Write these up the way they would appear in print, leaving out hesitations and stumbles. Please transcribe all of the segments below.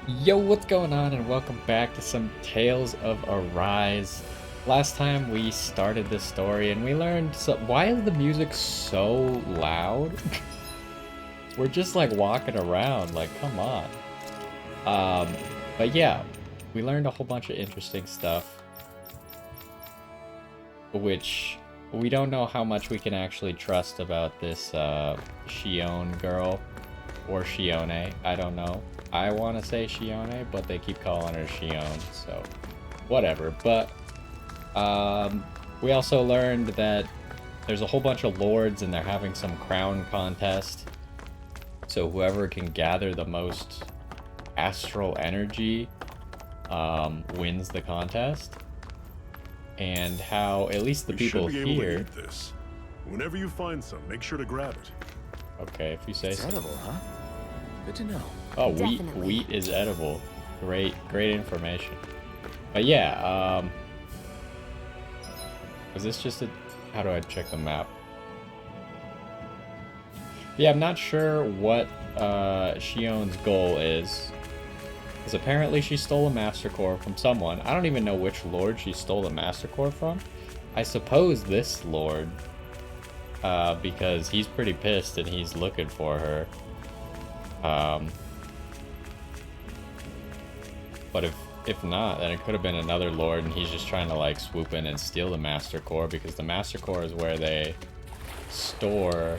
Yo, what's going on, and welcome back to some Tales of Arise. Last time we started this story and we learned why is the music so loud? We're just like walking around, like come on. Um, but yeah, we learned a whole bunch of interesting stuff, which we don't know how much we can actually trust about this Shion girl or Shione. I don't know. I want to say Shione, but they keep calling her Shion, so whatever. But we also learned that there's a whole bunch of lords and they're having some crown contest. So whoever can gather the most astral energy wins the contest. And how at least the people here. Able to here. eat this. Whenever you find some, make sure to grab it. Okay, if you say It's so. edible, huh? Good to know. Oh, Definitely. wheat is edible. Great information. But yeah, is this just a... How do I check the map? Yeah, I'm not sure what Shion's goal is. Because apparently she stole a Master Core from someone. I don't even know which lord she stole the Master Core from. I suppose this lord. Because he's pretty pissed and he's looking for her. But if not, then it could have been another lord and he's just trying to like swoop in and steal the Master Core, because the Master Core is where they store...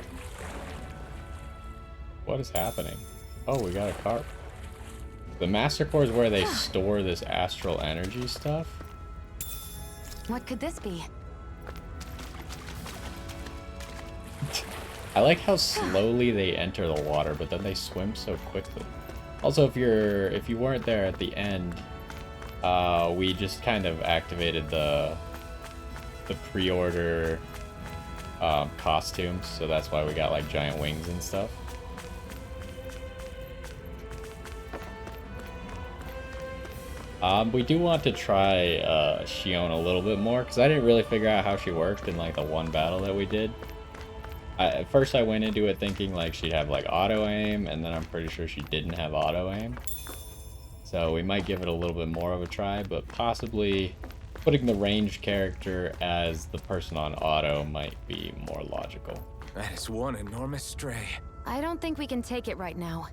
What is happening? Oh, we got a carp. The Master Core is where they store this astral energy stuff. What could this be? I like how slowly they enter the water, but then they swim so quickly. Also, if you weren't there at the end, we just kind of activated the pre-order costumes, so that's why we got like giant wings and stuff. We do want to try Shion a little bit more, because I didn't really figure out how she worked in like the one battle that we did. At first I went into it thinking like she'd have like auto aim, and then I'm pretty sure she didn't have auto aim. So we might give it a little bit more of a try, but possibly putting the ranged character as the person on auto might be more logical. That is one enormous stray. I don't think we can take it right now.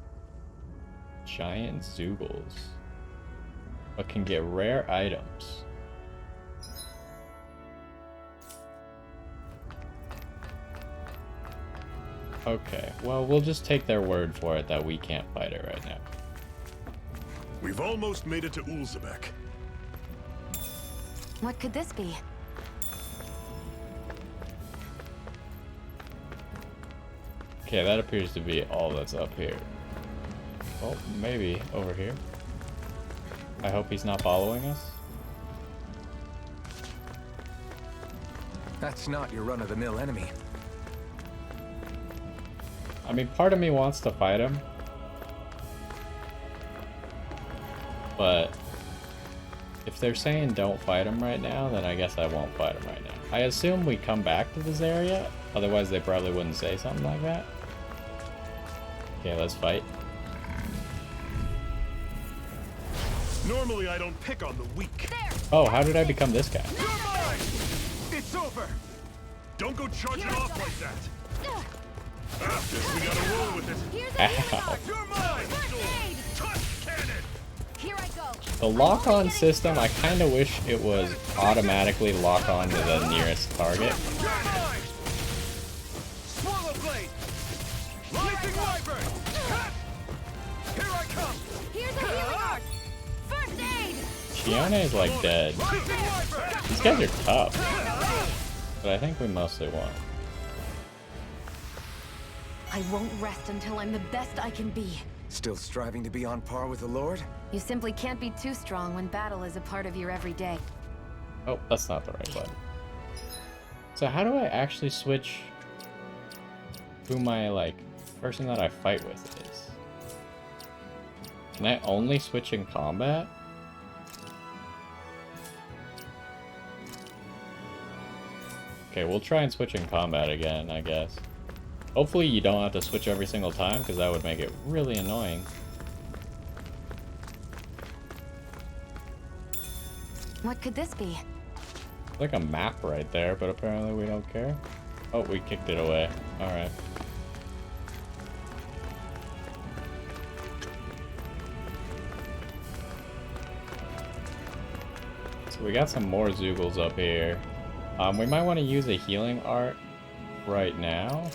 Giant Zoogles. But can get rare items. Okay, well, we'll just take their word for it that we can't fight it right now. We've almost made it to Ulzebek. What could this be? Okay, that appears to be all that's up here. Well, maybe over here. I hope he's not following us. That's not your run-of-the-mill enemy. I mean, part of me wants to fight him. But if they're saying don't fight him right now, then I guess I won't fight him right now. I assume we come back to this area, otherwise they probably wouldn't say something like that. Okay, let's fight. Normally I don't pick on the weak. Oh, how did I become this guy? You're mine! It's over! Don't go charging off like that! Guess we gotta roll with it. Here's Ow. You're mine! First aid! Touch cannon! Here I go. The lock-on system, I kind of wish it was automatically lock-on to the nearest target. You're mine! Swallow blade! Leaping wyvern! Here I come! Here's a healing art. First aid. Shione is like dead. Leaping wyvern! These guys are tough, but I think we mostly won. I won't rest until I'm the best I can be. Still striving to be on par with the Lord? You simply can't be too strong when battle is a part of your everyday. Oh, that's not the right button. So how do I actually switch who my, like, person that I fight with is? Can I only switch in combat? Okay, we'll try and switch in combat again, I guess. Hopefully you don't have to switch every single time, because that would make it really annoying. What could this be? Like a map right there, but apparently we don't care. Oh, we kicked it away. Alright. So we got some more Zoogles up here. We might want to use a healing art right now.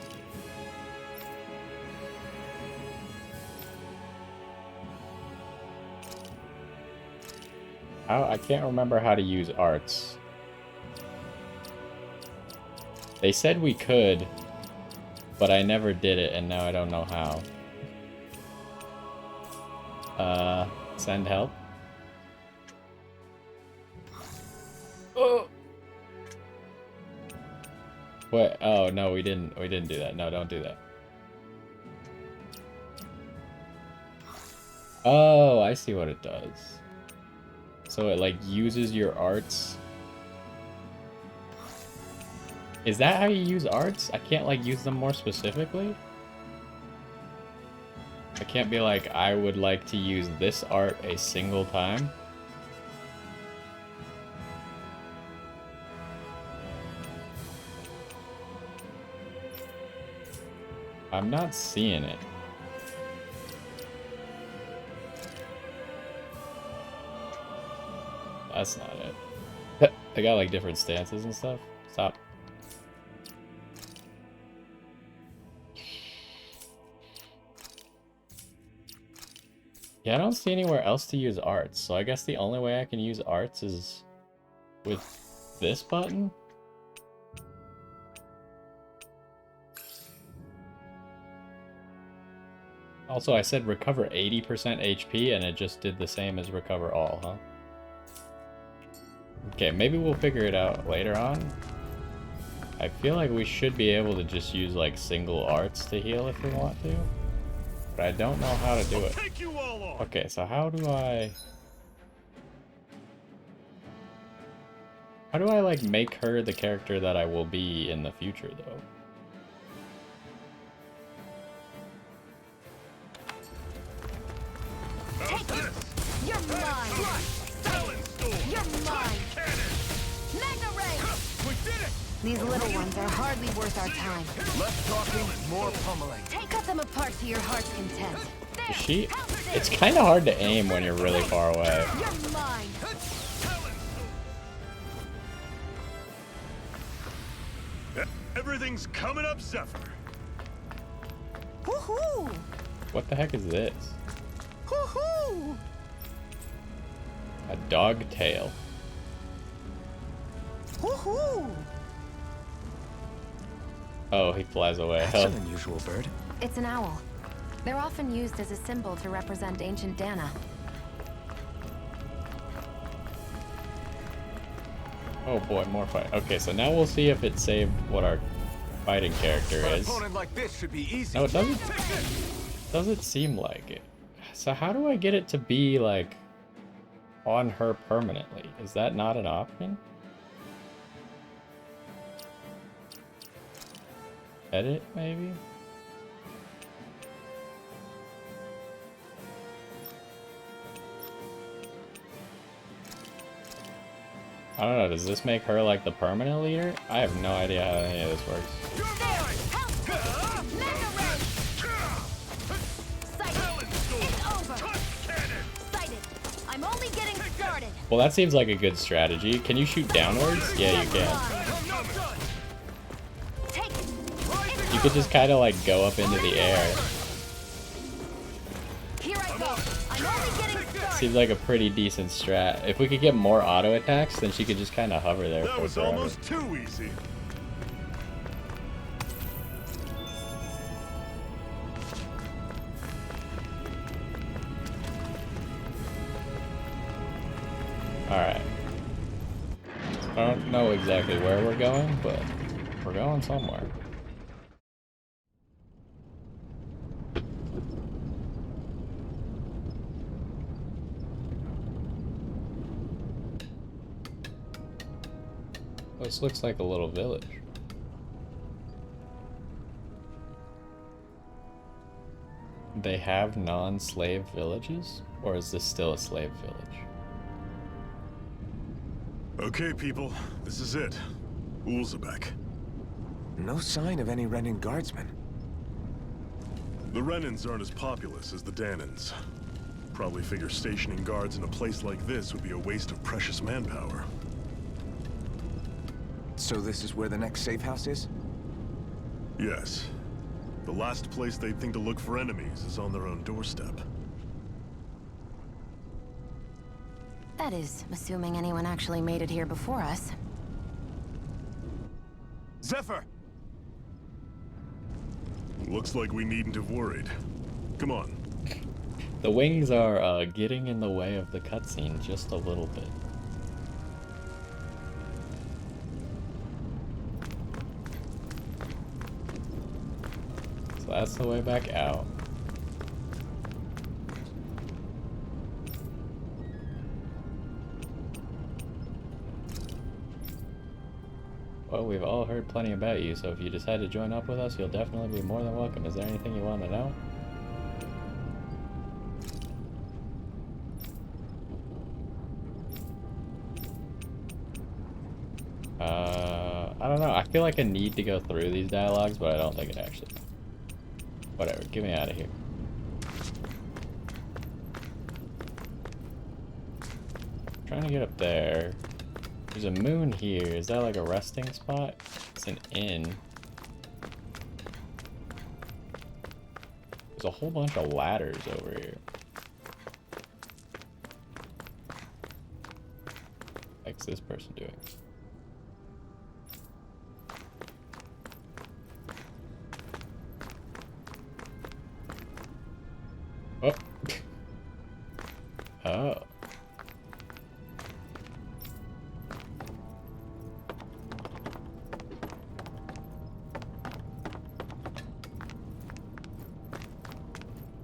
I can't remember how to use arts. They said we could, but I never did it, and now I don't know how. Send help. Oh. What? Oh no, we didn't do that. No, don't do that. Oh, I see what it does. So it like uses your arts. Is that how you use arts? I can't like use them more specifically? I can't be like, I would like to use this art a single time? I'm not seeing it. That's not it. They got like different stances and stuff. Stop. Yeah, I don't see anywhere else to use arts, so I guess the only way I can use arts is with this button? Also, I said recover 80% HP, and it just did the same as recover all, huh? Okay, maybe we'll figure it out later on. I feel like we should be able to just use, like, single arts to heal if we want to. But I don't know how to do it. Okay, so how do I... How do I, like, make her the character that I will be in the future, though? Take it! You're mine! You're mine! Mega Ray! We did it! These little ones are hardly worth our time. Less talking, more pummeling. Cut them apart to your heart's content. Is she... It's kind of hard to aim when you're really far away. You're mine! Everything's coming up, Zephyr. Woohoo! What the heck is this? Woohoo! A dog tail. Woohoo! Oh, he flies away. That's an unusual bird. It's an owl. They're often used as a symbol to represent ancient Dana. Oh boy, more fight. Okay, so now we'll see if it saved what our fighting character An is. opponent like this should be easy. No, it doesn't. Doesn't seem like it. So how do I get it to be like on her permanently? Is that not an option? Edit, maybe? I don't know, does this make her like the permanent leader? I have no idea how any of this works. Mega Ray! Sighted! It's over! Sighted! I'm only getting started! Well, that seems like a good strategy. Can you shoot downwards? Yeah, you can. Take it! You could just kind of like go up into the air. Here I go! I'm only getting started! Seems like a pretty decent strat. If we could get more auto attacks, then she could just kind of hover there That for was forever. almost too easy. Alright. I don't know exactly where we're going, but we're going somewhere. This looks like a little village. They have non-slave villages? Or is this still a slave village? Okay, people, this is it. Ulzebek. No sign of any Renin guardsmen. The Renins aren't as populous as the Danins. Probably figure stationing guards in a place like this would be a waste of precious manpower. So this is where the next safe house is? Yes. The last place they'd think to look for enemies is on their own doorstep. That is, assuming anyone actually made it here before us. Zephyr! Looks like we needn't have worried. Come on. The wings are getting in the way of the cutscene just a little bit. So that's the way back out. Well, we've all heard plenty about you, so if you decide to join up with us, you'll definitely be more than welcome. Is there anything you want to know? I don't know. I feel like I need to go through these dialogues, but I don't think it actually. Whatever, get me out of here. Trying to get up there. There's a moon here. Is that like a resting spot? It's an inn. There's a whole bunch of ladders over here. What's this person doing? Oh. Oh.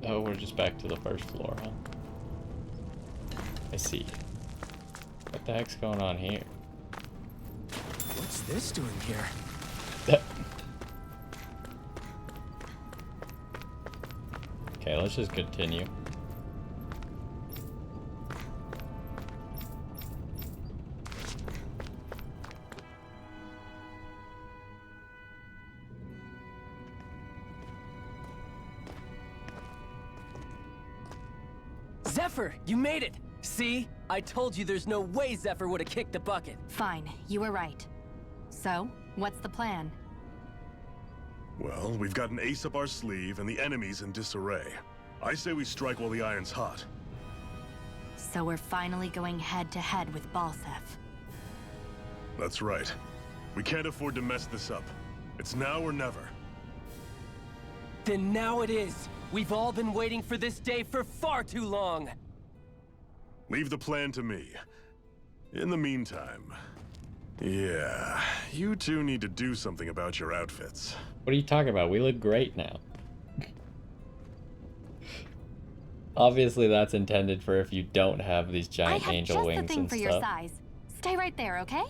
Oh, we're just back to the first floor, huh? I see. What the heck's going on here? What's this doing here? Okay, let's just continue. Zephyr, you made it! See? I told you there's no way Zephyr would have kicked the bucket. Fine, you were right. So, what's the plan? Well, we've got an ace up our sleeve and the enemy's in disarray. I say we strike while the iron's hot. So we're finally going head-to-head with Balsef. That's right. We can't afford to mess this up. It's now or never. Then now it is! We've all been waiting for this day for far too long! Leave the plan to me. In the meantime... Yeah, you two need to do something about your outfits. What are you talking about? We look great now. Obviously that's intended for if you don't have these giant angel wings and stuff. I have just the thing for your size. Stay right there, okay?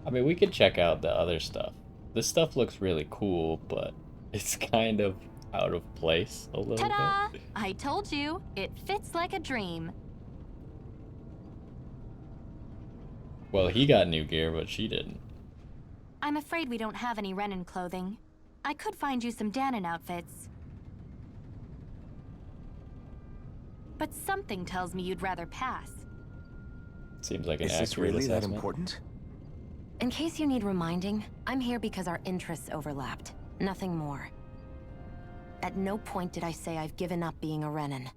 I mean, we could check out the other stuff. This stuff looks really cool, but it's kind of out of place a little Ta-da! bit. I told you, it fits like a dream. Well, he got new gear, but she didn't. I'm afraid we don't have any Renin clothing. I could find you some Danon outfits. But something tells me you'd rather pass. Seems like an Is accurate this really that assessment. important? In case you need reminding, I'm here because our interests overlapped. Nothing more. At no point did I say I've given up being a Renin.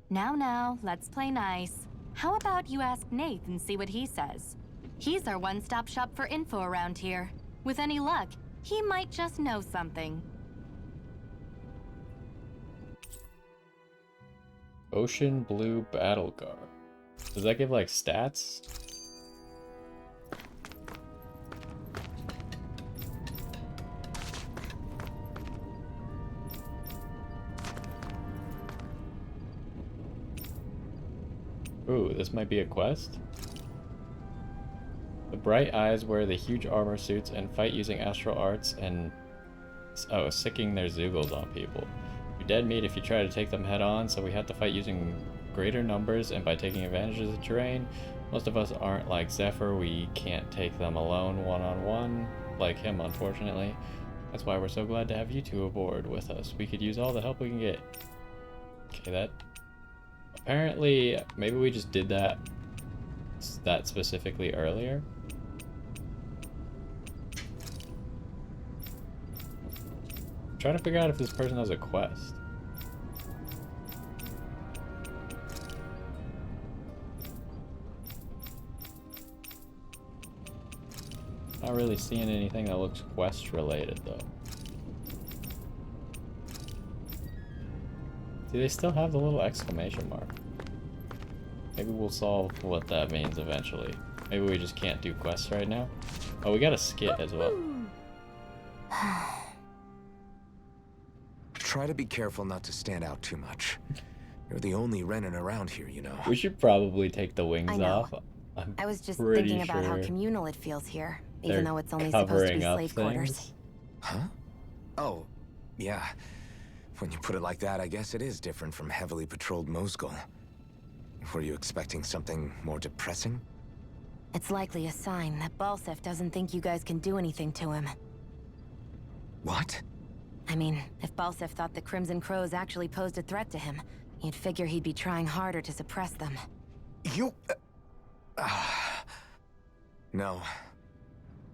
Now, let's play nice. How about you ask Nath and see what he says? He's our one-stop shop for info around here. With any luck, he might just know something. Ocean Blue Battle Garb. Does that give like stats? Ooh, this might be a quest? The bright eyes wear the huge armor suits and fight using astral arts and... Oh, sicking their Zeugles on people. You're dead meat if you try to take them head on, so we have to fight using greater numbers and by taking advantage of the terrain. Most of us aren't like Zephyr. We can't take them alone one-on-one like him, unfortunately. That's why we're so glad to have you two aboard with us. We could use all the help we can get. Okay, that... Apparently, maybe we just did that specifically earlier. I'm trying to figure out if this person has a quest. Not really seeing anything that looks quest related though. Do they still have the little exclamation mark? Maybe we'll solve what that means eventually. Maybe we just can't do quests right now. Oh, we got a skit as well. Try to be careful not to stand out too much. You're the only Renin around here, you know. We should probably take the wings I know. off. I was just pretty thinking about how sure communal it feels here, they're even though it's only supposed to be covering up slave quarters. things. Huh? Oh, yeah. When you put it like that, I guess it is different from heavily patrolled Mosgul. Were you expecting something more depressing? It's likely a sign that Balsef doesn't think you guys can do anything to him. What? I mean, if Balsef thought the Crimson Crows actually posed a threat to him, you'd figure he'd be trying harder to suppress them. You... No.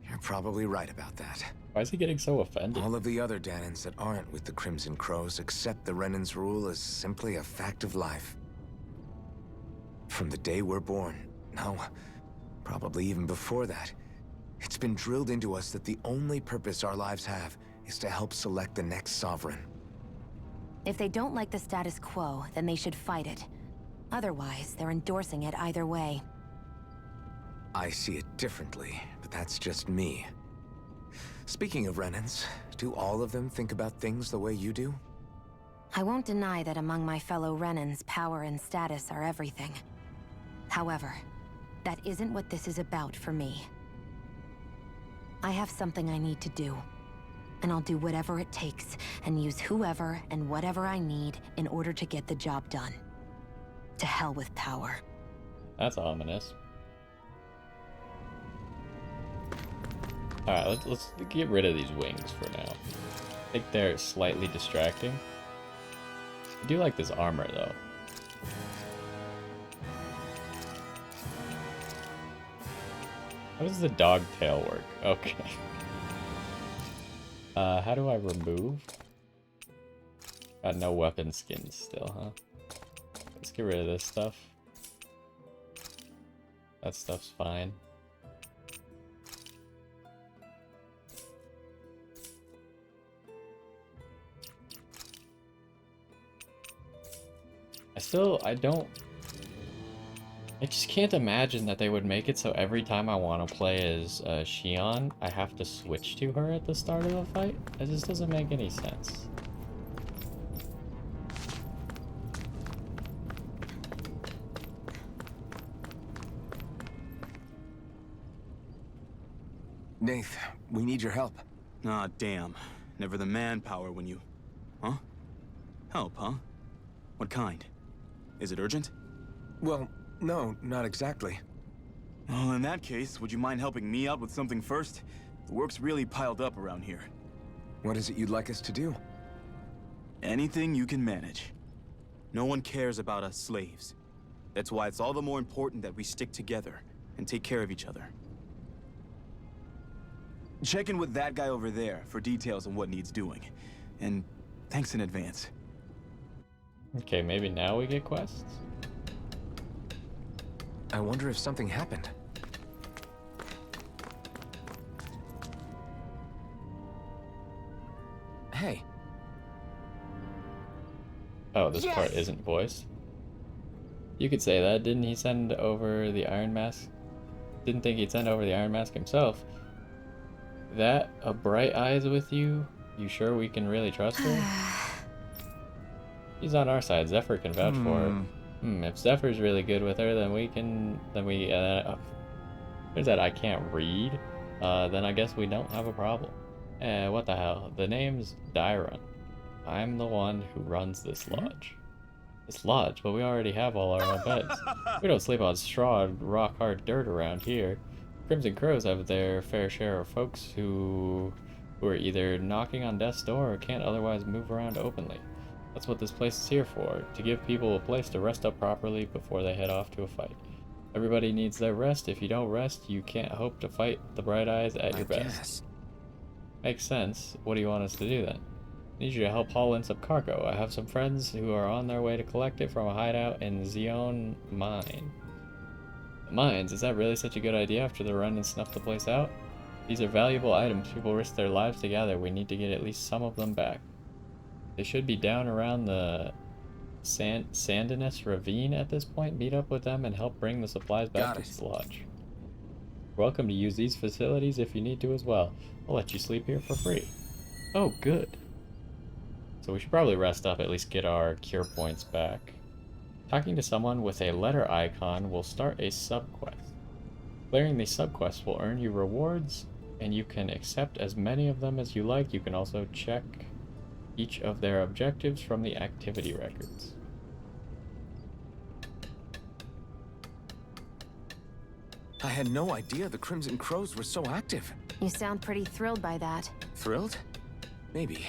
You're probably right about that. Why is he getting so offended? All of the other Danans that aren't with the Crimson Crows accept the Renin's rule as simply a fact of life. From the day we're born, no, probably even before that, it's been drilled into us that the only purpose our lives have is to help select the next sovereign. If they don't like the status quo, then they should fight it. Otherwise, they're endorsing it either way. I see it differently, but that's just me. Speaking of Renins, do all of them think about things the way you do? I won't deny that among my fellow Renins, power and status are everything. However, that isn't what this is about for me. I have something I need to do, and I'll do whatever it takes, and use whoever and whatever I need in order to get the job done. To hell with power. That's ominous. Alright, let's get rid of these wings for now. I think they're slightly distracting. I do like this armor though. How does the dog tail work? Okay. How do I remove? Got no weapon skins still, huh? Let's get rid of this stuff. That stuff's fine. I just can't imagine that they would make it so every time I want to play as Xion, I have to switch to her at the start of the fight. It just doesn't make any sense. Nath, we need your help. Ah, damn. Never the manpower when you... Huh? Help, huh? What kind? Is it urgent? Well, no, not exactly. Well, in that case, would you mind helping me out with something first? The work's really piled up around here. What is it you'd like us to do? Anything you can manage. No one cares about us slaves. That's why it's all the more important that we stick together and take care of each other. Check in with that guy over there for details on what needs doing. And thanks in advance. Okay, maybe now we get quests? I wonder if something happened. Hey. Oh, this part isn't voiced? You could say that. Didn't he send over the Iron Mask? Didn't think he'd send over the Iron Mask himself. That a Bright Eyes with you? You sure we can really trust her? He's on our side. Zephyr can vouch for her. If Zephyr's really good with her, then we can... Then we... there's that I can't read. Then I guess we don't have a problem. What the hell? The name's Dyron. I'm the one who runs this lodge. This lodge, but we already have all our own beds. We don't sleep on straw and rock-hard dirt around here. Crimson Crows have their fair share of folks who are either knocking on death's door or can't otherwise move around openly. That's what this place is here for, to give people a place to rest up properly before they head off to a fight. Everybody needs their rest. If you don't rest, you can't hope to fight the Bright Eyes at your best. Makes sense. What do you want us to do then? I need you to help haul in some cargo. I have some friends who are on their way to collect it from a hideout in Zion Mine. The mines? Is that really such a good idea after the run and snuff the place out? These are valuable items. People risk their lives to gather. We need to get at least some of them back. They should be down around the Sandinus Ravine at this point. Meet up with them and help bring the supplies back to this lodge. You're welcome to use these facilities if you need to as well. I'll let you sleep here for free. Oh, good. So we should probably rest up, at least get our cure points back. Talking to someone with a letter icon will start a subquest. Clearing these subquests will earn you rewards, and you can accept as many of them as you like. You can also check each of their objectives from the activity records. I had no idea the Crimson Crows were so active. You sound pretty thrilled by that. Thrilled? Maybe.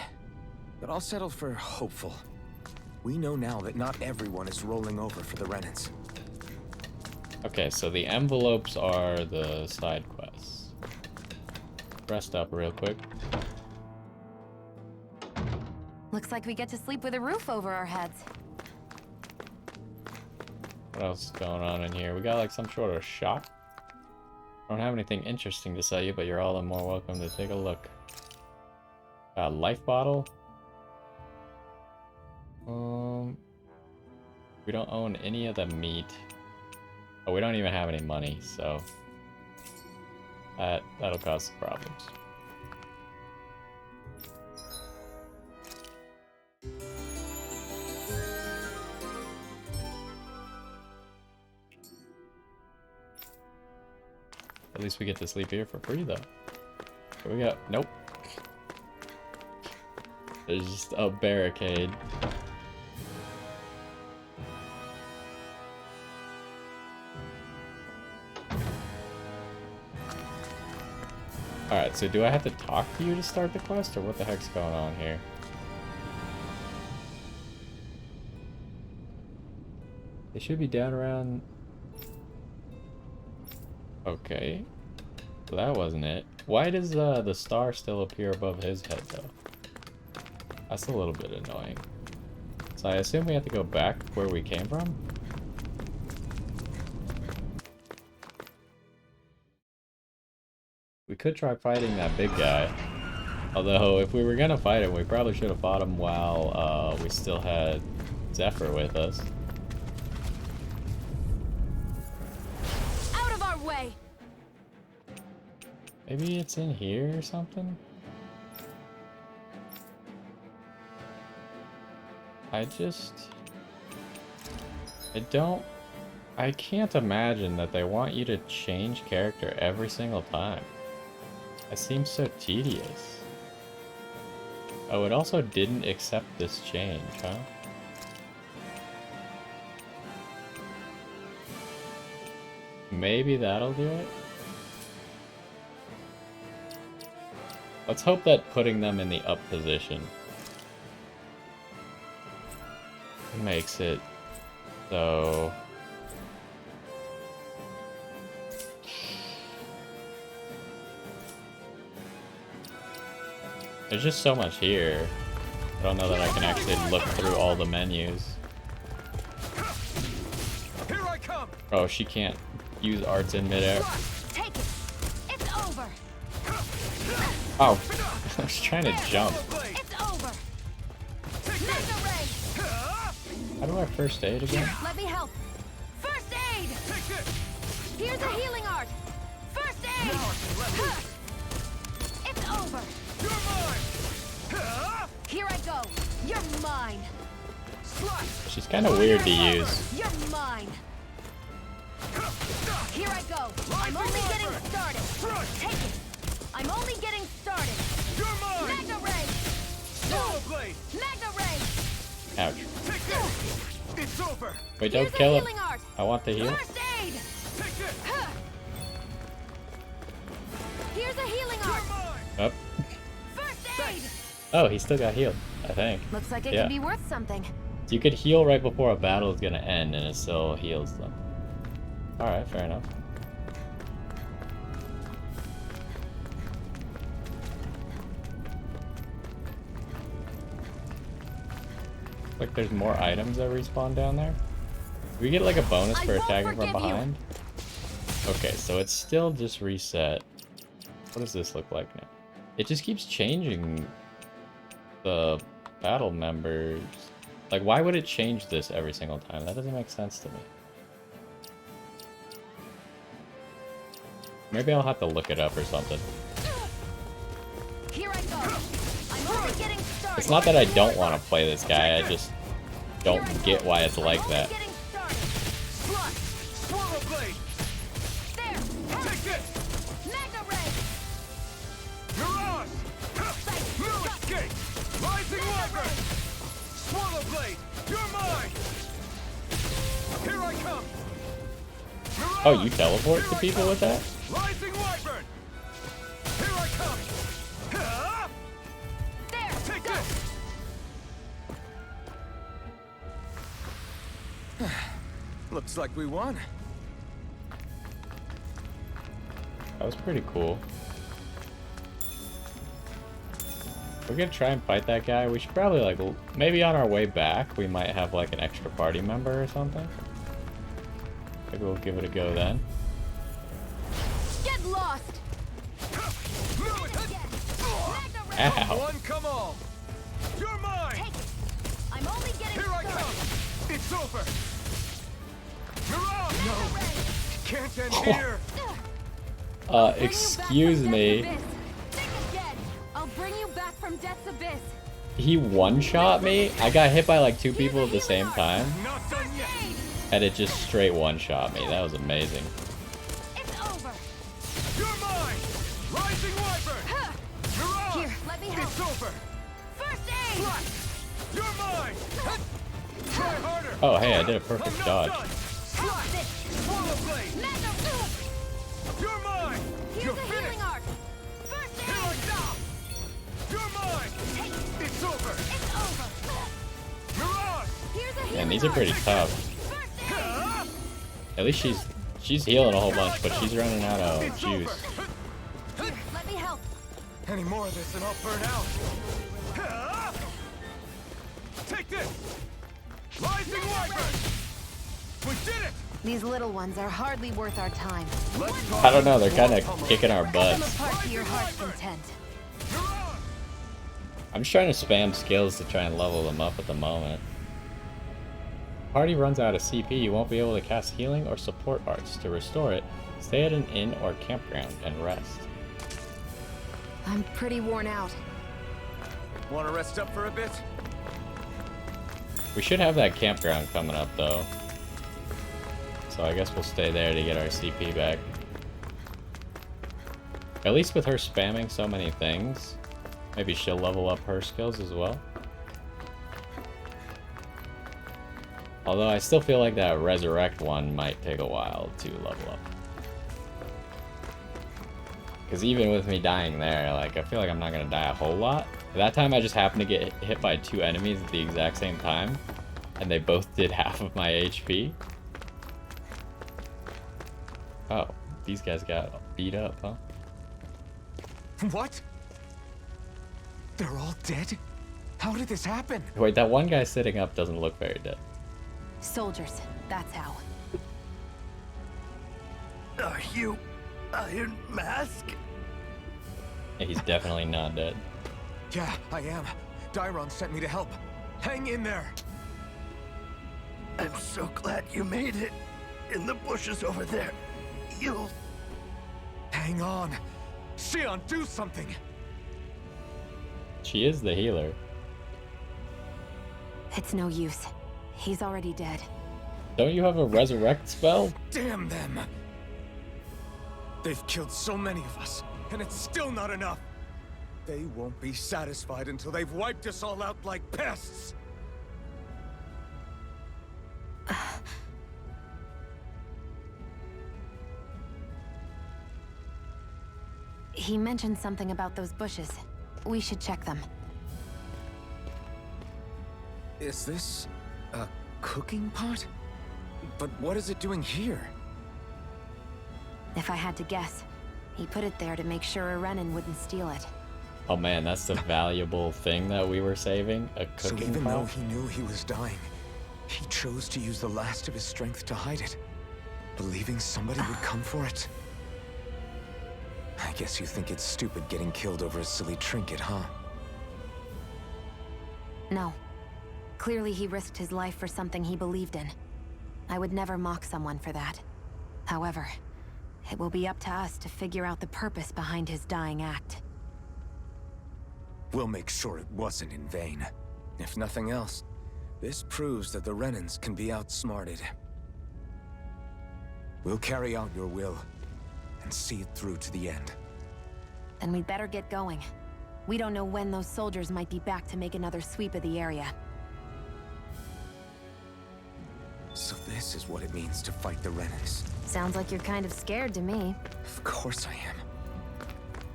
But I'll settle for hopeful. We know now that not everyone is rolling over for the Renans. Okay, so the envelopes are the side quests. Rest up real quick. Looks like we get to sleep with a roof over our heads. What else is going on in here? We got like some sort of shop. I don't have anything interesting to sell you, but you're all the more welcome to take a look. Life bottle. We don't own any of the meat. Oh, we don't even have any money, so that'll cause some problems. At least we get to sleep here for free, though. What we got? Nope. There's just a barricade. Alright, so do I have to talk to you to start the quest, or what the heck's going on here? They should be down around... Okay. So that wasn't it. Why does the star still appear above his head, though? That's a little bit annoying. So I assume we have to go back where we came from? We could try fighting that big guy. Although, if we were gonna fight him, we probably should have fought him while we still had Zephyr with us. Out of our way! Maybe it's in here or something? I can't imagine that they want you to change character every single time. It seems so tedious. Oh, it also didn't accept this change, huh? Maybe that'll do it? Let's hope that putting them in the up position makes it so... There's just so much here. I don't know that I can actually look through all the menus. Here I come. Oh, she can't use arts in midair. Take it! It's over! Oh, I was trying to jump. It's over! Mega ray! How do I first aid again? Let me help! First aid! Here's a healing art! First aid! It's over! You're mine. Here I go! You're mine! She's kind of weird to use. You're mine! Here I go! I'm only getting started! Take it! I'm only getting started! You're mine. Mega ray! Solar blade. Mega ray! Ouch. It's over. Wait, don't Here's a kill him. healing art. I want the heal. First aid. Take it. Huh. Here's a healing art. Oh. First aid. Oh, he still got healed, I think. Looks like it Yeah. could be worth something. You could heal right before a battle is gonna end, and it still heals them. Alright, fair enough. Like there's more items that respawn down there. We get like a bonus for I won't attacking from forgive you. behind. Okay, so it's still just reset. What does this look like now? It just keeps changing the battle members. Like, why would it change this every single time? That doesn't make sense to me. Maybe I'll have to look it up or something. Here I go. I'm only getting started. It's not that I don't want to play this guy, I just don't get why it's like Only that. getting started. Swallow blade. There. Take it. Mega ray. Mirage. No escape. Rising wyvern. Swallow blade. You're mine. Here I come. Mirage. Oh, you teleport Here to I people come. with that? Rising wyvern. Here I come. Ah! There. Take Go. this. Looks like we won. That was pretty cool. We're gonna try and fight that guy. We should probably, like, maybe on our way back, we might have, like, an extra party member or something. Maybe we'll give it a go then. Get lost. Mega ray. Ow! One, come all. You're mine. Take it. I'm only getting Here I started. come. It's over. Mirage. Mega ray. Can't end here. Excuse me. Think again. I'll bring you back from Death's Abyss. He one-shot me? I got hit by, like, two people at the same time, Not done yet. and it just straight one-shot me. That was amazing. It's over. You're mine. Rising wyvern. Huh. Mirage. Here, let me help. It's over. First aid. You're mine. Try harder. Oh, hey, I did a I'm perfect not dodge. done. Help this. Swallow blade. Mega. You're mine. Here's You're a finished. healing art. First Here I aid. come. You're mine. Take it. It's over. It's over. Mirage. Here's a healing Man, these are pretty art. tough. First aid. Ah! At least she's healing a whole bunch, but she's running out of It's juice. over. Here, let me help. Any more of this and I'll burn out. Ah! Take this. Rising wyvern. We did it. These little ones are hardly worth our time. Let's I don't know, they're kind of kicking our Them butts. apart to your heart's content. Mirage. I'm just trying to spam skills to try and level them up at the moment. Party runs out of CP, you won't be able to cast healing or support arts. To restore it, stay at an inn or campground and rest. I'm pretty worn out. Want to rest up for a bit? We should have that campground coming up though. So I guess we'll stay there to get our CP back. At least with her spamming so many things, maybe she'll level up her skills as well. Although I still feel like that resurrect one might take a while to level up. Because even with me dying there, like, I feel like I'm not going to die a whole lot. That time I just happened to get hit by two enemies at the exact same time. And they both did half of my HP. Oh, these guys got beat up, huh? What? They're all dead? How did this happen? Wait, that one guy sitting up doesn't look very dead. Soldiers, that's how. Are you Iron Mask? Yeah, he's definitely not dead. Yeah, I am. Dairon sent me to help. Hang in there. I'm so glad you made it. In the bushes over there. You'll... Hang on. Xion, do something. She is the healer. It's no use. He's already dead. Don't you have a resurrect spell? Damn them. They've killed so many of us, and it's still not enough. They won't be satisfied until they've wiped us all out like pests. He mentioned something about those bushes. We should check them. Is this a cooking pot? But what is it doing here? If I had to guess, he put it there to make sure a Renin wouldn't steal it. Oh man, that's the valuable thing that we were saving, a So cooking even pot? though he knew he was dying, he chose to use the last of his strength to hide it, believing somebody would come for it. I guess you think it's stupid getting killed over a silly trinket, huh? No. Clearly he risked his life for something he believed in. I would never mock someone for that. However, it will be up to us to figure out the purpose behind his dying act. We'll make sure it wasn't in vain. If nothing else, this proves that the Renins can be outsmarted. We'll carry out your will, and see it through to the end. Then we'd better get going. We don't know when those soldiers might be back to make another sweep of the area. So this is what it means to fight the Renins. Sounds like you're kind of scared to me. Of course I am.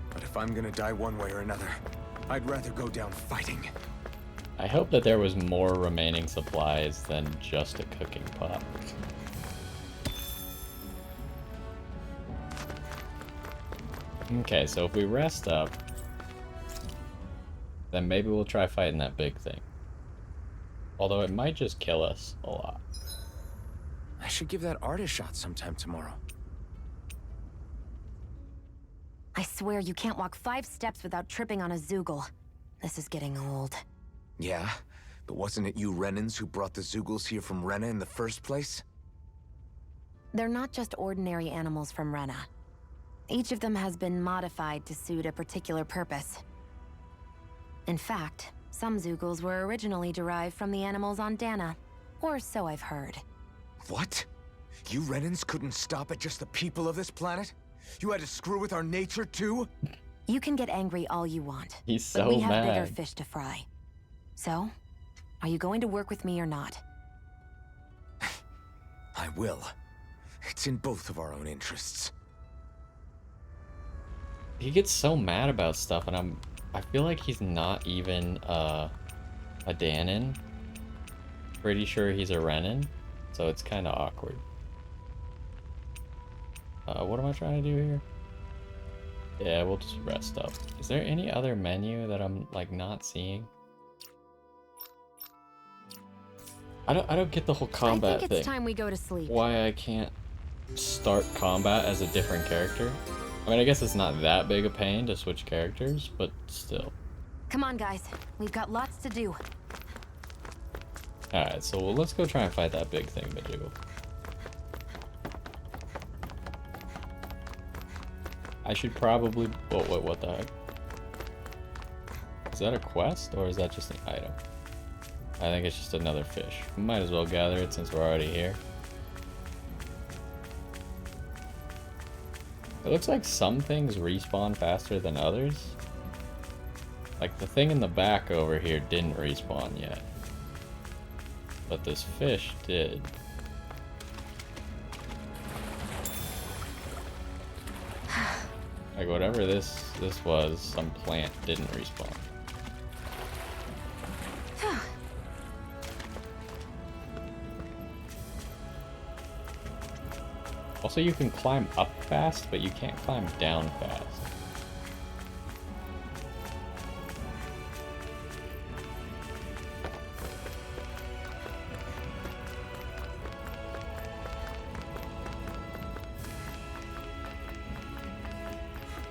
But if I'm gonna die one way or another, I'd rather go down fighting. I hope that there was more remaining supplies than just a cooking pot. Okay, so if we rest up, then maybe we'll try fighting that big thing. Although it might just kill us a lot. I should give that art a shot sometime tomorrow. I swear you can't walk 5 steps without tripping on a Zoogle. This is getting old. Yeah, but wasn't it you Renins who brought the Zoogles here from Rena in the first place? They're not just ordinary animals from Rena. Each of them has been modified to suit a particular purpose. In fact, some Zoogles were originally derived from the animals on Dana, or so I've heard. What? You Renins couldn't stop at just the people of this planet? You had to screw with our nature too? You can get angry all you want. He's so but we have bigger mad. fish to fry. So, are you going to work with me or not? I will. It's in both of our own interests. He gets so mad about stuff, and I feel like he's not even a Danon. Pretty sure he's a Renin, so it's kind of awkward. What am I trying to do here? Yeah, we'll just rest up. Is there any other menu that I'm like not seeing? I don't get the whole combat I think it's time we go to sleep. Why I can't start combat as a different character? I mean, I guess it's not that big a pain to switch characters, but still. Come on, guys. We've got lots to do. Alright, so let's go try and fight that big thing, Majiggle. I should probably... Oh, wait, what the heck? Is that a quest, or is that just an item? I think it's just another fish. Might as well gather it since we're already here. It looks like some things respawn faster than others. Like the thing in the back over here didn't respawn yet. But this fish did. Like whatever this was, some plant didn't respawn. Also, you can climb up fast, but you can't climb down fast.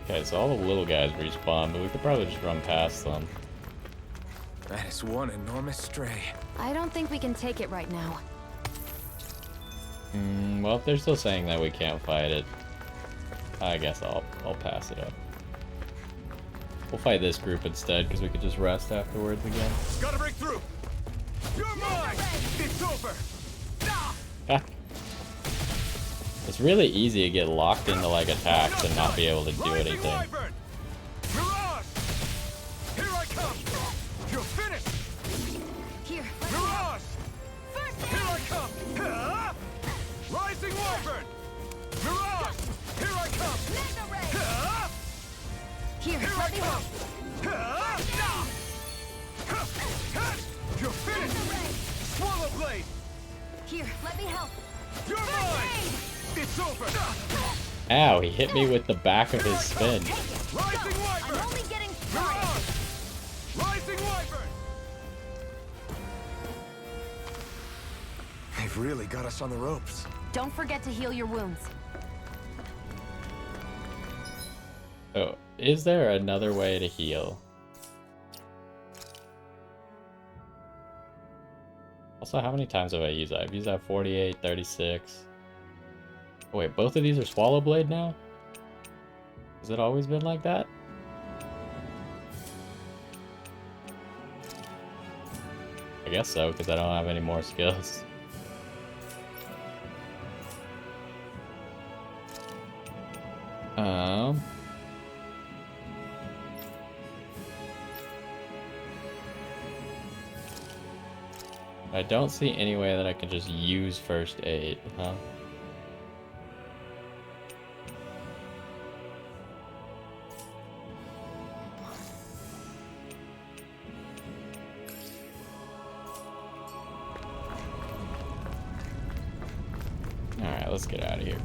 Okay, so all the little guys respawn, but we could probably just run past them. That is one enormous stray. I don't think we can take it right now. Well, if they're still saying that we can't fight it, I guess I'll pass it up. We'll fight this group instead, because we could just rest afterwards again. Gotta break through! You're mine! It's over! It's really easy to get locked into like attacks and not be able to do anything. Mirage! Here I come! You're finished! Here. Mirage! First Here I aid. come! Ah! Rising Wyvern! Mirage! Here I come! Mega ray. Ah! Here, let me help. You're finished! Swallow blade! Here, let me help. You're mine! It's over! Ow, he hit me with the back of his spin. Take it. Rising Go. Wyvern! I'm only getting You're started. on! Rising Wyvern! They've really got us on the ropes. Don't forget to heal your wounds. Oh, is there another way to heal? Also, how many times have I used that? I've used that 48, 36. Oh, wait, both of these are Swallow Blade now? Has it always been like that? I guess so, because I don't have any more skills. I don't see any way that I can just use first aid, huh? Alright, let's get out of here.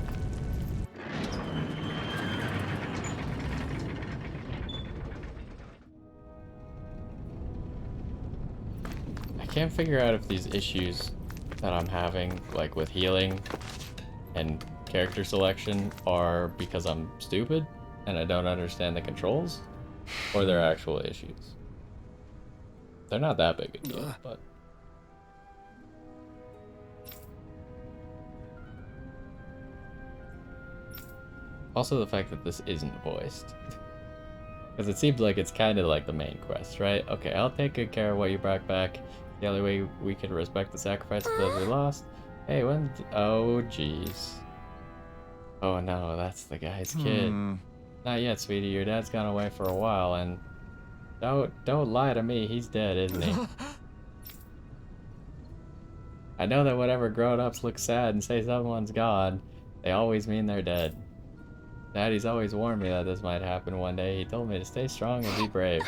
I can't figure out if these issues that I'm having, like with healing and character selection, are because I'm stupid and I don't understand the controls, or they're actual issues. They're not that big a deal, but... Also the fact that this isn't voiced. Because it seems like it's kind of like the main quest, right? Okay, I'll take good care of what you brought back. The only way we can respect the sacrifice of those we lost. Hey, when... Oh, jeez. Oh no, that's the guy's kid. Not yet, sweetie. Your dad's gone away for a while, and... Don't lie to me. He's dead, isn't he? I know that whenever grown-ups look sad and say someone's gone, they always mean they're dead. Daddy's always warned me that this might happen one day. He told me to stay strong and be brave.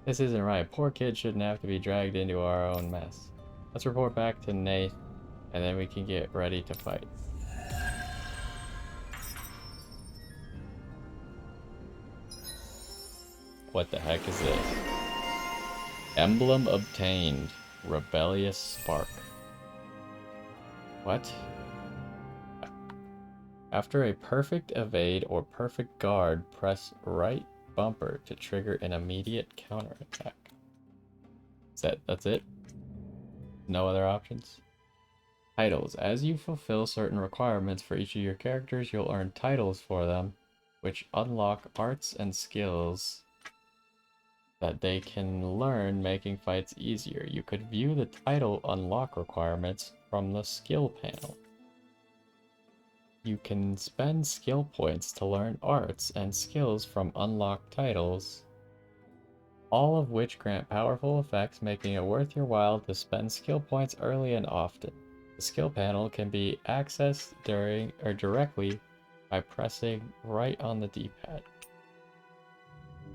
This isn't right. Poor kid shouldn't have to be dragged into our own mess. Let's report back to Nate, and then we can get ready to fight. What the heck is this? Emblem obtained. Rebellious Spark. What? After a perfect evade or perfect guard, press right bumper to trigger an immediate counterattack. That's it? No other options? Titles. As you fulfill certain requirements for each of your characters, you'll earn titles for them, which unlock arts and skills that they can learn, making fights easier. You could view the title unlock requirements from the skill panel. You can spend skill points to learn arts and skills from unlocked titles, all of which grant powerful effects, making it worth your while to spend skill points early and often. The skill panel can be accessed during or directly by pressing right on the D-pad.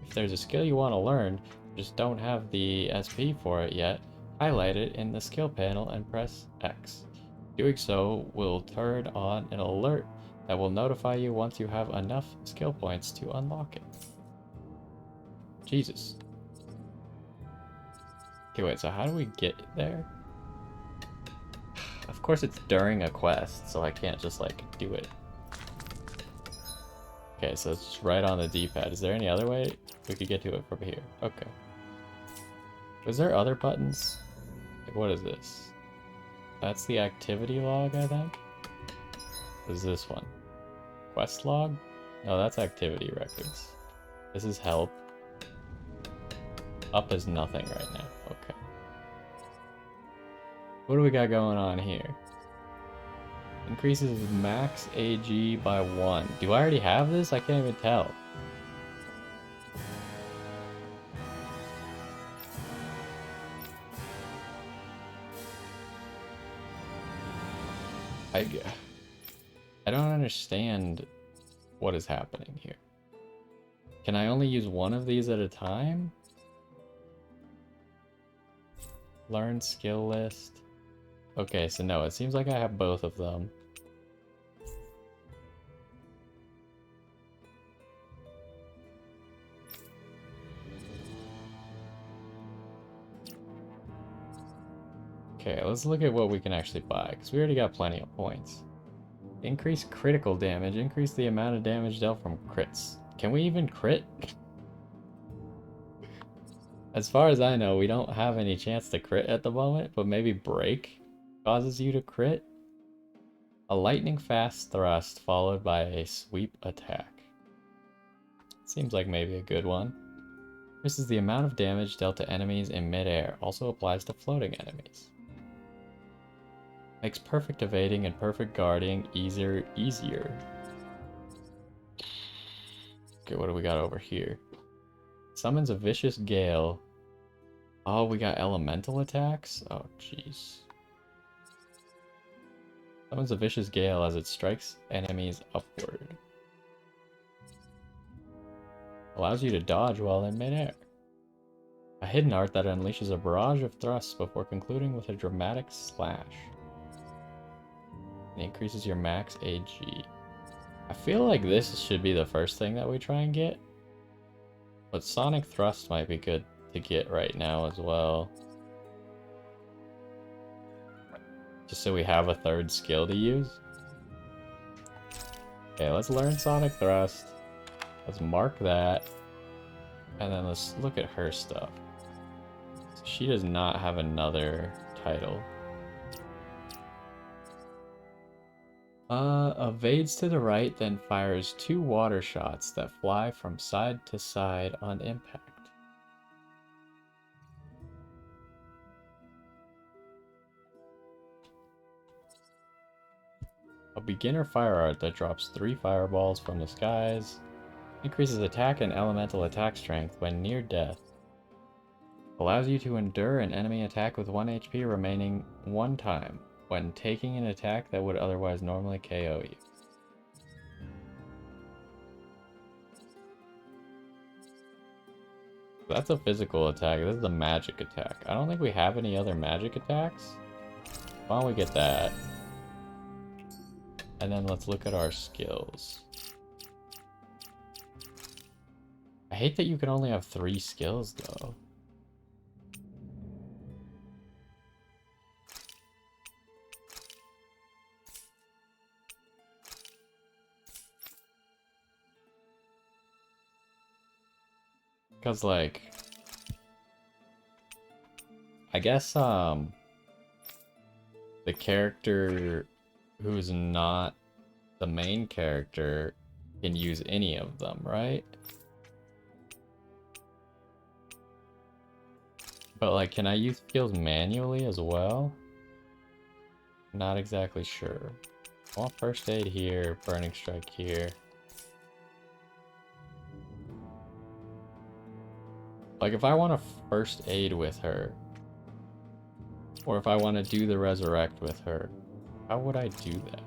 If there's a skill you want to learn, just don't have the SP for it yet, highlight it in the skill panel and press X. Doing so will turn on an alert that will notify you once you have enough skill points to unlock it. Jesus. Okay, wait, so how do we get there? Of course it's during a quest, so I can't just, like, do it. Okay, so it's just right on the D-pad. Is there any other way we could get to it from here? Okay. Was there other buttons? Like, what is this? That's the activity log, I think? What is this one? Quest log? No, that's activity records. This is help. Up is nothing right now. Okay. What do we got going on here? Increases max AG by 1. Do I already have this? I can't even tell. I don't understand what is happening here. Can I only use one of these at a time? Learn skill list. Okay, so no, it seems like I have both of them. Okay, let's look at what we can actually buy, because we already got plenty of points. Increase critical damage. Increase the amount of damage dealt from crits. Can we even crit? As far as I know, we don't have any chance to crit at the moment, but maybe break causes you to crit. A lightning fast thrust followed by a sweep attack. Seems like maybe a good one. This is the amount of damage dealt to enemies in midair. Also applies to floating enemies. Makes perfect evading and perfect guarding easier. Okay, what do we got over here? Summons a vicious gale. Oh, we got elemental attacks? Oh, jeez. Summons a vicious gale as it strikes enemies upward. Allows you to dodge while in midair. A hidden art that unleashes a barrage of thrusts before concluding with a dramatic slash. It increases your max AG. I feel like this should be the first thing that we try and get. But Sonic Thrust might be good to get right now as well. Just so we have a third skill to use. Okay, let's learn Sonic Thrust. Let's mark that. And then let's look at her stuff. So she does not have another title. Evades to the right, then fires 2 water shots that fly from side to side on impact. A beginner fire art that drops 3 fireballs from the skies. Increases attack and elemental attack strength when near death. Allows you to endure an enemy attack with 1 HP remaining 1 time when taking an attack that would otherwise normally KO you. That's a physical attack. This is a magic attack. I don't think we have any other magic attacks. Why don't we get that? And then let's look at our skills. I hate that you can only have 3 skills though. Because, like, I guess, the character who's not the main character can use any of them, right? But, like, can I use skills manually as well? Not exactly sure. I want first aid here, burning strike here. Like, if I want to first aid with her, or if I want to do the resurrect with her, how would I do that?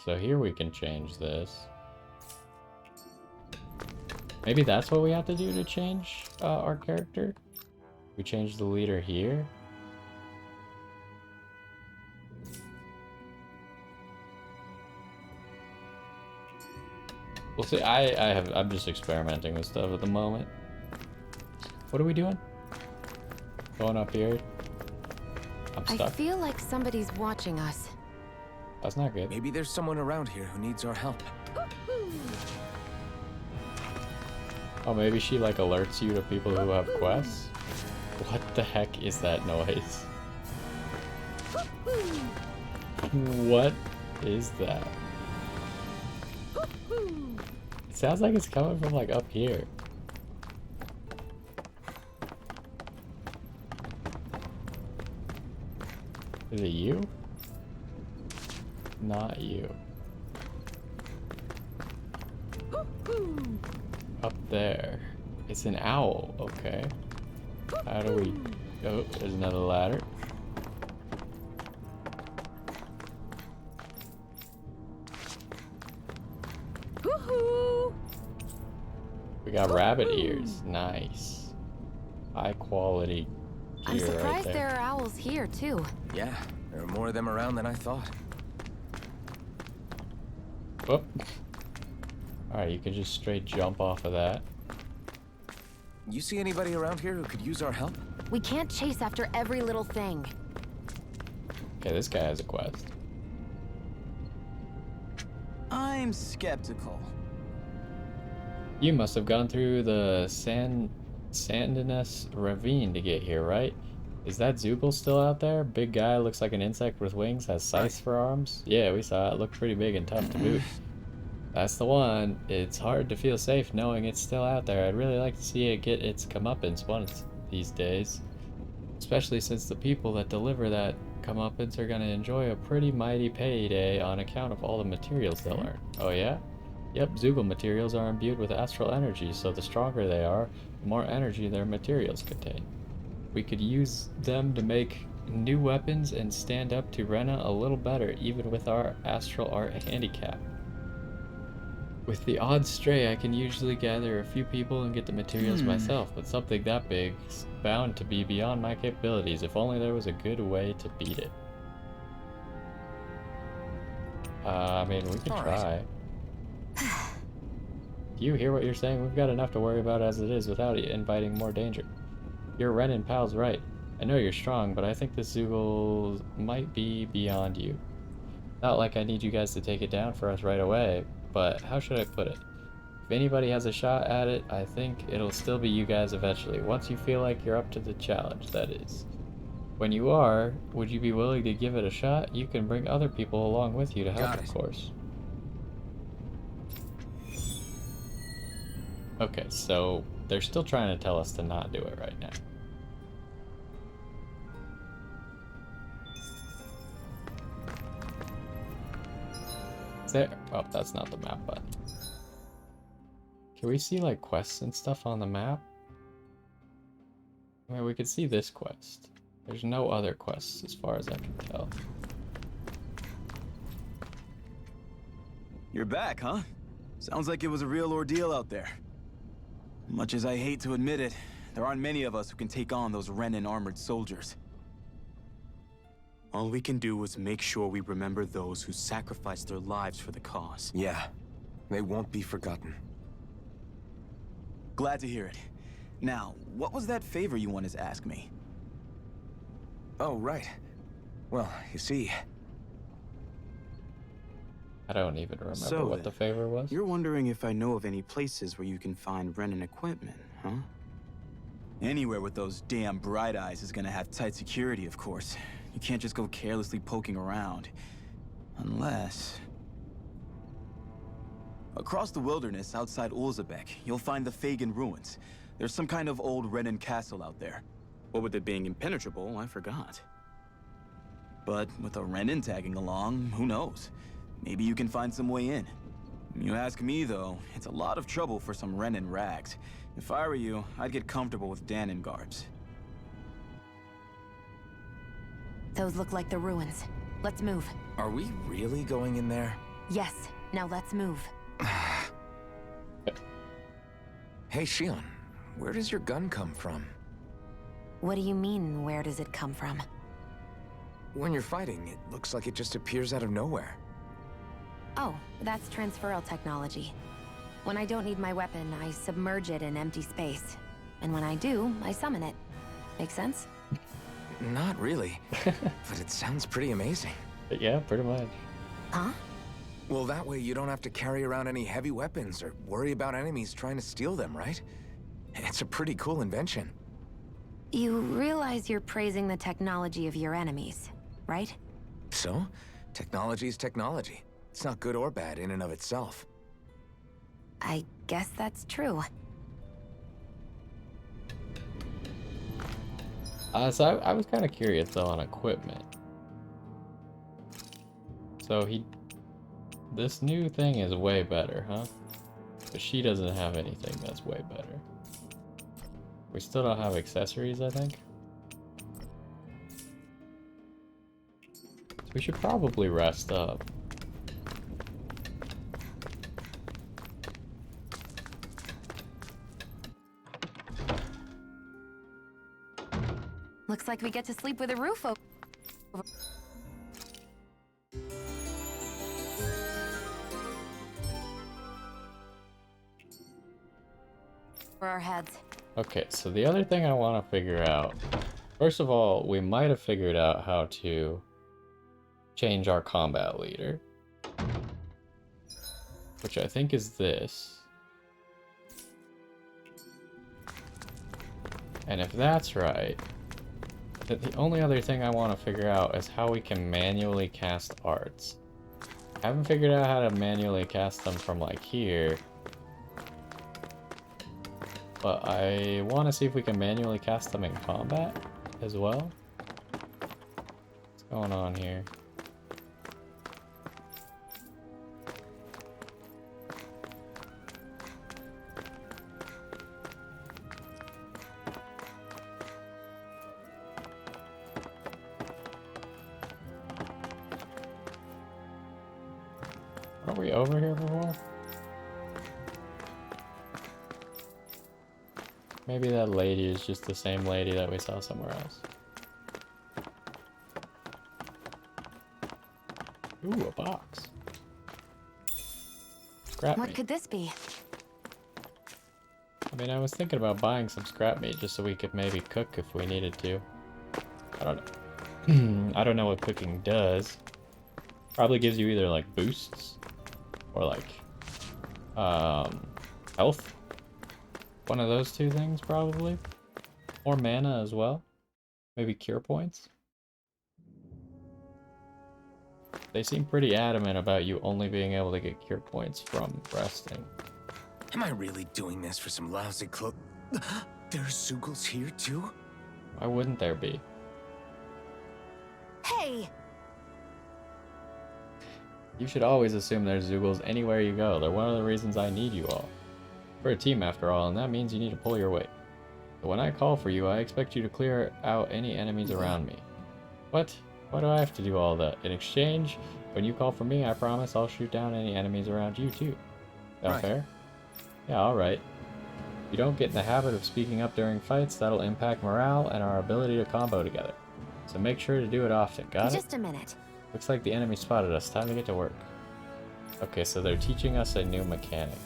So here we can change this. Maybe that's what we have to do to change our character? We change the leader here. We'll see. I'm just experimenting with stuff at the moment. What are we doing? Going up here? I'm stuck. I feel like somebody's watching us. That's not good. Maybe there's someone around here who needs our help. Oh, maybe she like alerts you to people who have quests? What the heck is that noise? What is that? It sounds like it's coming from like up here. Is it you? Not you. Up there. It's an owl, okay. How do we... Oh, there's another ladder. Woohoo! We got rabbit ears. Nice. High quality I'm gear right surprised there. there are owls here, too. Yeah, there are more of them around than I thought. Oh. Alright, you can just straight jump off of that. You see anybody around here who could use our help? We can't chase after every little thing. Okay, this guy has a quest. I'm skeptical. You must have gone through the Sandinus Ravine to get here, right? Is that Zoogle still out there? Big guy, looks like an insect with wings, has scythes for arms? Yeah, we saw it. Looked pretty big and tough to boot. That's the one. It's hard to feel safe knowing it's still out there. I'd really like to see it get its comeuppance once these days. Especially since the people that deliver that comeuppance are gonna enjoy a pretty mighty payday on account of all the materials they'll earn. Oh yeah? Yep, Zoogle materials are imbued with astral energy, so the stronger they are, the more energy their materials contain. We could use them to make new weapons and stand up to Rena a little better, even with our astral art handicap. With the odd stray, I can usually gather a few people and get the materials myself, but something that big is bound to be beyond my capabilities. If only there was a good way to beat it. I mean, we could try. Do you hear what you're saying? We've got enough to worry about as it is without inviting more danger. Your Renin pal's right. I know you're strong, but I think this Zoogle might be beyond you. Not like I need you guys to take it down for us right away, but how should I put it? If anybody has a shot at it, I think it'll still be you guys eventually, once you feel like you're up to the challenge, that is. When you are, would you be willing to give it a shot? You can bring other people along with you to help, of course. Okay, so they're still trying to tell us to not do it right now. Is there? Oh, that's not the map button. Can we see like quests and stuff on the map? I mean, we could see this quest. There's no other quests as far as I can tell. You're back, huh? Sounds like it was a real ordeal out there. Much as I hate to admit it, there aren't many of us who can take on those Renin armored soldiers. All we can do is make sure we remember those who sacrificed their lives for the cause. Yeah, they won't be forgotten. Glad to hear it. Now, what was that favor you wanted to ask me? Oh, right. Well, you see... I don't even remember what the favor was. You're wondering if I know of any places where you can find Renin equipment, huh? Anywhere with those damn bright eyes is gonna have tight security, of course. You can't just go carelessly poking around. Unless... Across the wilderness outside Ulzebek, you'll find the Fagan ruins. There's some kind of old Renin castle out there. What with it being impenetrable, I forgot. But with a Renin tagging along, who knows? Maybe you can find some way in. You ask me, though, it's a lot of trouble for some Renin rags. If I were you, I'd get comfortable with Danin garbs. Those look like the ruins. Let's move. Are we really going in there? Yes. Now let's move. Hey, Shion, where does your gun come from? What do you mean, where does it come from? When you're fighting, it looks like it just appears out of nowhere. Oh, that's transferal technology. When I don't need my weapon, I submerge it in empty space. And when I do, I summon it. Make sense? Not really, but it sounds pretty amazing. Yeah, pretty much. Huh? Well, that way you don't have to carry around any heavy weapons or worry about enemies trying to steal them, right? It's a pretty cool invention. You realize you're praising the technology of your enemies, right? So, technology's technology. It's not good or bad in and of itself. I guess that's true. So I was kind of curious though on equipment. So this new thing is way better, huh? But she doesn't have anything that's way better. We still don't have accessories, I think. So we should probably rest up. Looks like we get to sleep with a roof over our heads. Okay, so the other thing I want to figure out... First of all, we might have figured out how to change our combat leader. Which I think is this. And if that's right, then the only other thing I want to figure out is how we can manually cast arts. I haven't figured out how to manually cast them from like here. But I want to see if we can manually cast them in combat as well. What's going on here? Are we over here before? Maybe that lady is just the same lady that we saw somewhere else. Ooh, a box. Scrap What meat. could this be? I mean, I was thinking about buying some scrap meat just so we could maybe cook if we needed to. I don't know. I don't know what cooking does. Probably gives you either like boosts or like health. One of those two things probably. Or mana as well. Maybe cure points. They seem pretty adamant about you only being able to get cure points from resting. Am I really doing this for some lousy clo- There's Zoogles here too? Why wouldn't there be? Hey! You should always assume there's Zoogles anywhere you go. They're one of the reasons I need you all. We're a team after all, and that means you need to pull your weight. But when I call for you, I expect you to clear out any enemies around me. What? Why do I have to do all that? In exchange, when you call for me, I promise I'll shoot down any enemies around you too. That Right. fair? Yeah, alright. If you don't get in the habit of speaking up during fights, that'll impact morale and our ability to combo together. So make sure to do it often, got it? Just a minute. Looks like the enemy spotted us. Time to get to work. Okay, so they're teaching us a new mechanic.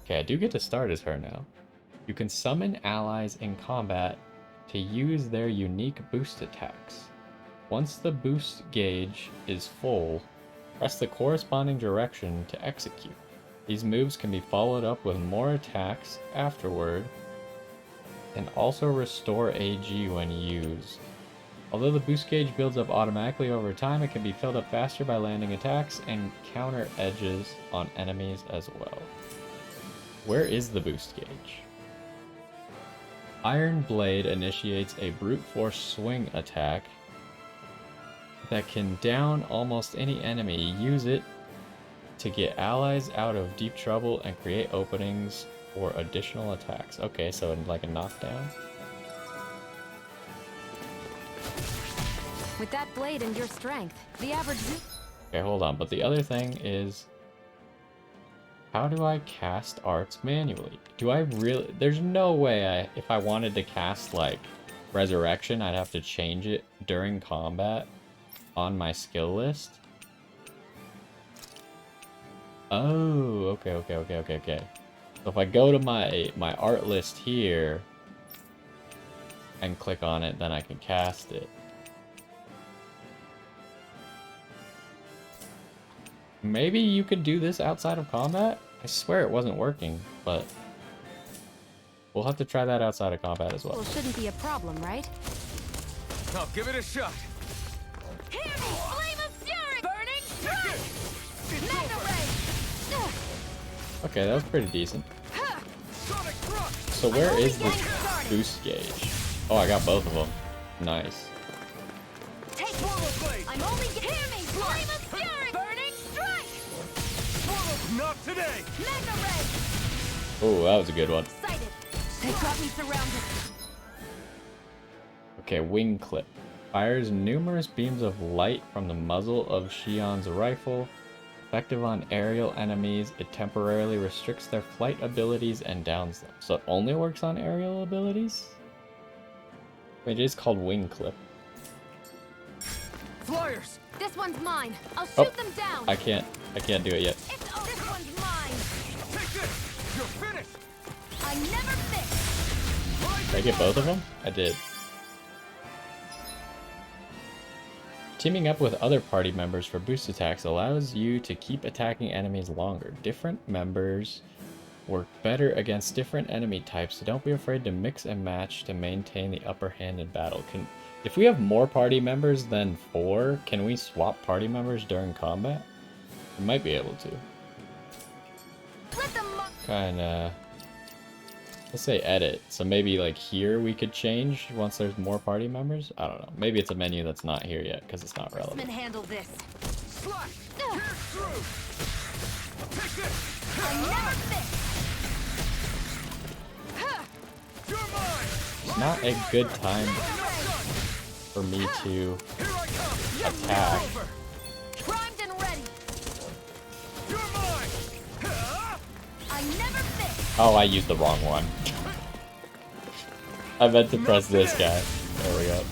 Okay, I do get to start as her now. You can summon allies in combat to use their unique boost attacks. Once the boost gauge is full, press the corresponding direction to execute. These moves can be followed up with more attacks afterward, and also restore AG when used. Although the boost gauge builds up automatically over time, it can be filled up faster by landing attacks and counter edges on enemies as well. Where is the boost gauge? Iron Blade initiates a brute force swing attack that can down almost any enemy. Use it to get allies out of deep trouble and create openings for additional attacks. Okay, so like a knockdown. With that blade and your strength, the average... Okay, hold on. But the other thing is, how do I cast arts manually? Do I really... There's no way if I wanted to cast, like, Resurrection, I'd have to change it during combat on my skill list. Oh, okay. So if I go to my art list here and click on it, then I can cast it. Maybe you could do this outside of combat? I swear it wasn't working, but we'll have to try that outside of combat as well. Well, shouldn't be a problem, right? I'll give it a shot. Hear me! Flame of fury! Burning strike! It's Mega over. ray! Okay, that was pretty decent. Sonic thrust! So where only is the getting started. boost gauge? Oh, I got both of them. Nice. Take Swallow blade! I'm only hear me! Flame of fury! Burning strike! Swallow! Not today! Mega ray! Oh, that was a good one. Excited! They got me surrounded. Okay, wing clip. Fires numerous beams of light from the muzzle of Shion's rifle. Effective on aerial enemies, it temporarily restricts their flight abilities and downs them. So it only works on aerial abilities? It is called wing clip. Flyers! This one's mine. I'll shoot them down. I can't do it yet. This one's mine. Take this! You're finished! I never miss. Did I get both of them? I did. Teaming up with other party members for boost attacks allows you to keep attacking enemies longer. Different members work better against different enemy types, so don't be afraid to mix and match to maintain the upper hand in battle. If we have more party members than 4, can we swap party members during combat? We might be able to. Kinda... Let's say edit. So maybe like here we could change once there's more party members? I don't know. Maybe it's a menu that's not here yet because it's not relevant. Handle this. Slash! Pierce through! Take this! I never miss. You're mine! It's not a good time for me to attack. Primed and ready. You're mine! I never miss. Oh, I used the wrong one. I meant to press this guy. There we go.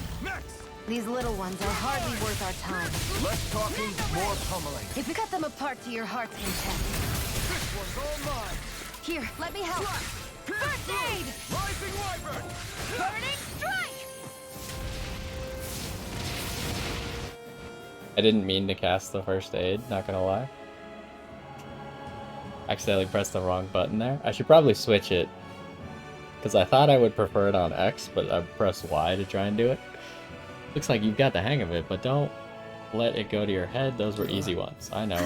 These little ones are hardly worth our time. Less talking, more pummeling. If you cut them apart to your heart's content. This one's all mine. Here, let me help. First aid. Rising Wyvern! Burning strike. I didn't mean to cast the first aid, not gonna lie. Accidentally pressed the wrong button there. I should probably switch it. Because I thought I would prefer it on X, but I pressed Y to try and do it. Looks like you've got the hang of it, but don't let it go to your head. Those were easy ones. I know.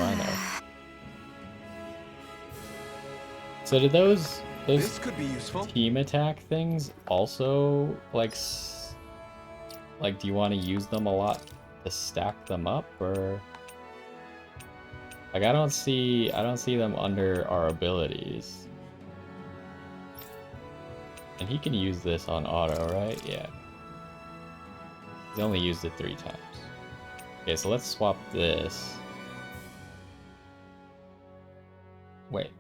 So did those This could be useful. team attack things also, like do you want to use them a lot to stack them up, or... Like, I don't see them under our abilities. And he can use this on auto, right? Yeah. He's only used it 3 times. Okay, so let's swap this. Wait.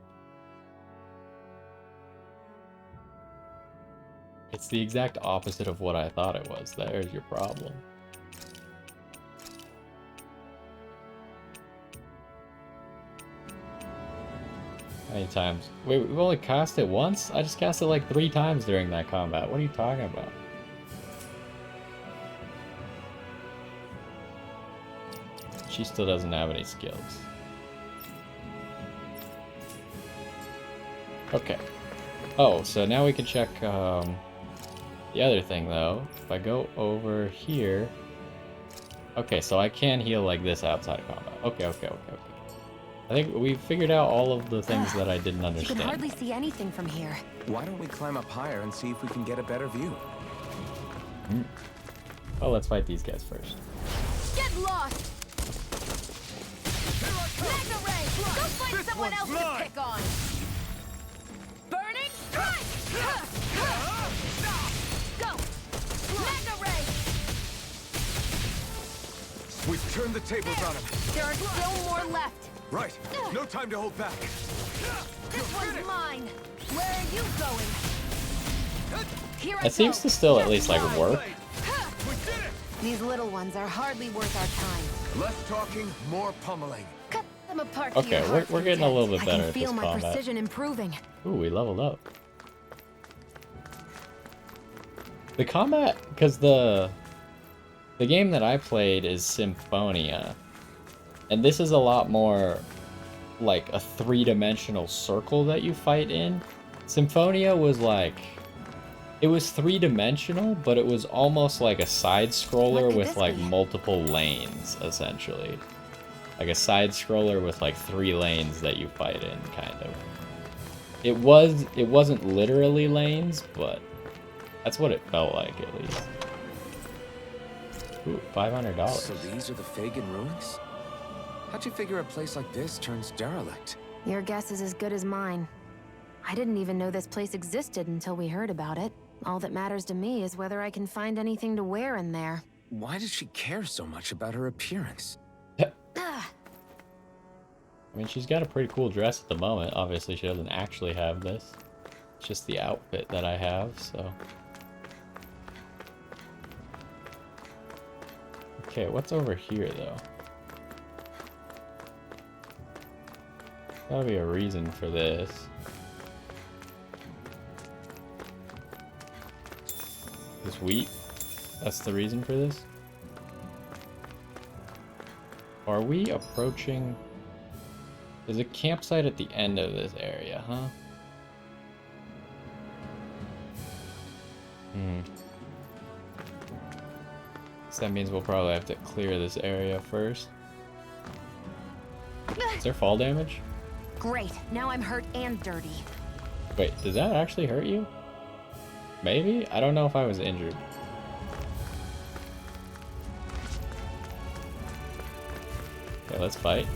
It's the exact opposite of what I thought it was. There's your problem. How many times? Wait, we've only cast it once? I just cast it like 3 times during that combat. What are you talking about? She still doesn't have any skills. Okay. Oh, so now we can check the other thing though. If I go over here... Okay, so I can heal like this outside of combat. Okay. I think we figured out all of the things that I didn't You understand. can hardly see anything from here. Why don't we climb up higher and see if we can get a better view? Oh, let's fight these guys first. Get lost. Mega ray. Go find This someone else one's mine. to pick on. Burning strike. Go. Mega ray. We've turned the tables on him. There are still more left. Right. No time to hold back. This one's mine. Where are you going? Here I It seems go. to still at least like work. We did it! These little ones are hardly worth our time. Less talking, more pummeling. Cut them apart to Okay, your heart's we're getting a little content. bit better I at can feel this my combat. precision improving. Ooh, we leveled up. The combat, because the game that I played is Symphonia, and this is a lot more like a 3-dimensional circle that you fight in. Symphonia was like, it was 3-dimensional, but it was almost like a side scroller What could with this like be? multiple lanes, essentially. Like a side scroller with like 3 lanes that you fight in, kind of. It wasn't literally lanes, but that's what it felt like, at least. Ooh, $500. So these are the Fagin ruins? How'd you figure a place like this turns derelict? Your guess is as good as mine. I didn't even know this place existed until we heard about it. All that matters to me is whether I can find anything to wear in there. Why does she care so much about her appearance? Ugh. I mean, she's got a pretty cool dress at the moment. Obviously, she doesn't actually have this. It's just the outfit that I have, so... Okay, what's over here, though? Gotta be a reason for this. This wheat? That's the reason for this? Are we approaching... There's a campsite at the end of this area, huh? So that means we'll probably have to clear this area first. Is there fall damage? Great, now I'm hurt and dirty. Wait, does that actually hurt you? Maybe? I don't know if I was injured. Okay, let's fight.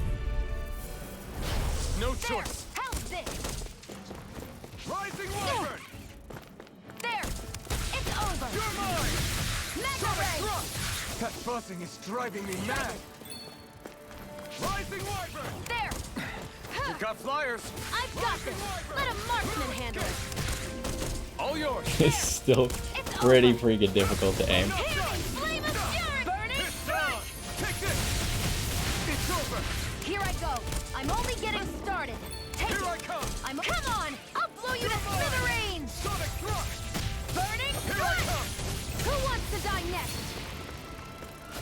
No choice. How's this? Rising Wyvern! There! It's over! You're mine! Mega Ray! Thrust! That buzzing is driving me mad! Rising Wyvern! There! You got flyers! I've got this! Let a marksman handle it! All yours! It's still pretty freaking difficult to aim. Here, flame of fury! Burning It's down! Take this! It's over! Here I go! I'm only getting started! Take Here it! I come! Come on! I'll blow you to smithereens! Sonic thrust! Burning Here I strike! come! Who wants to die next?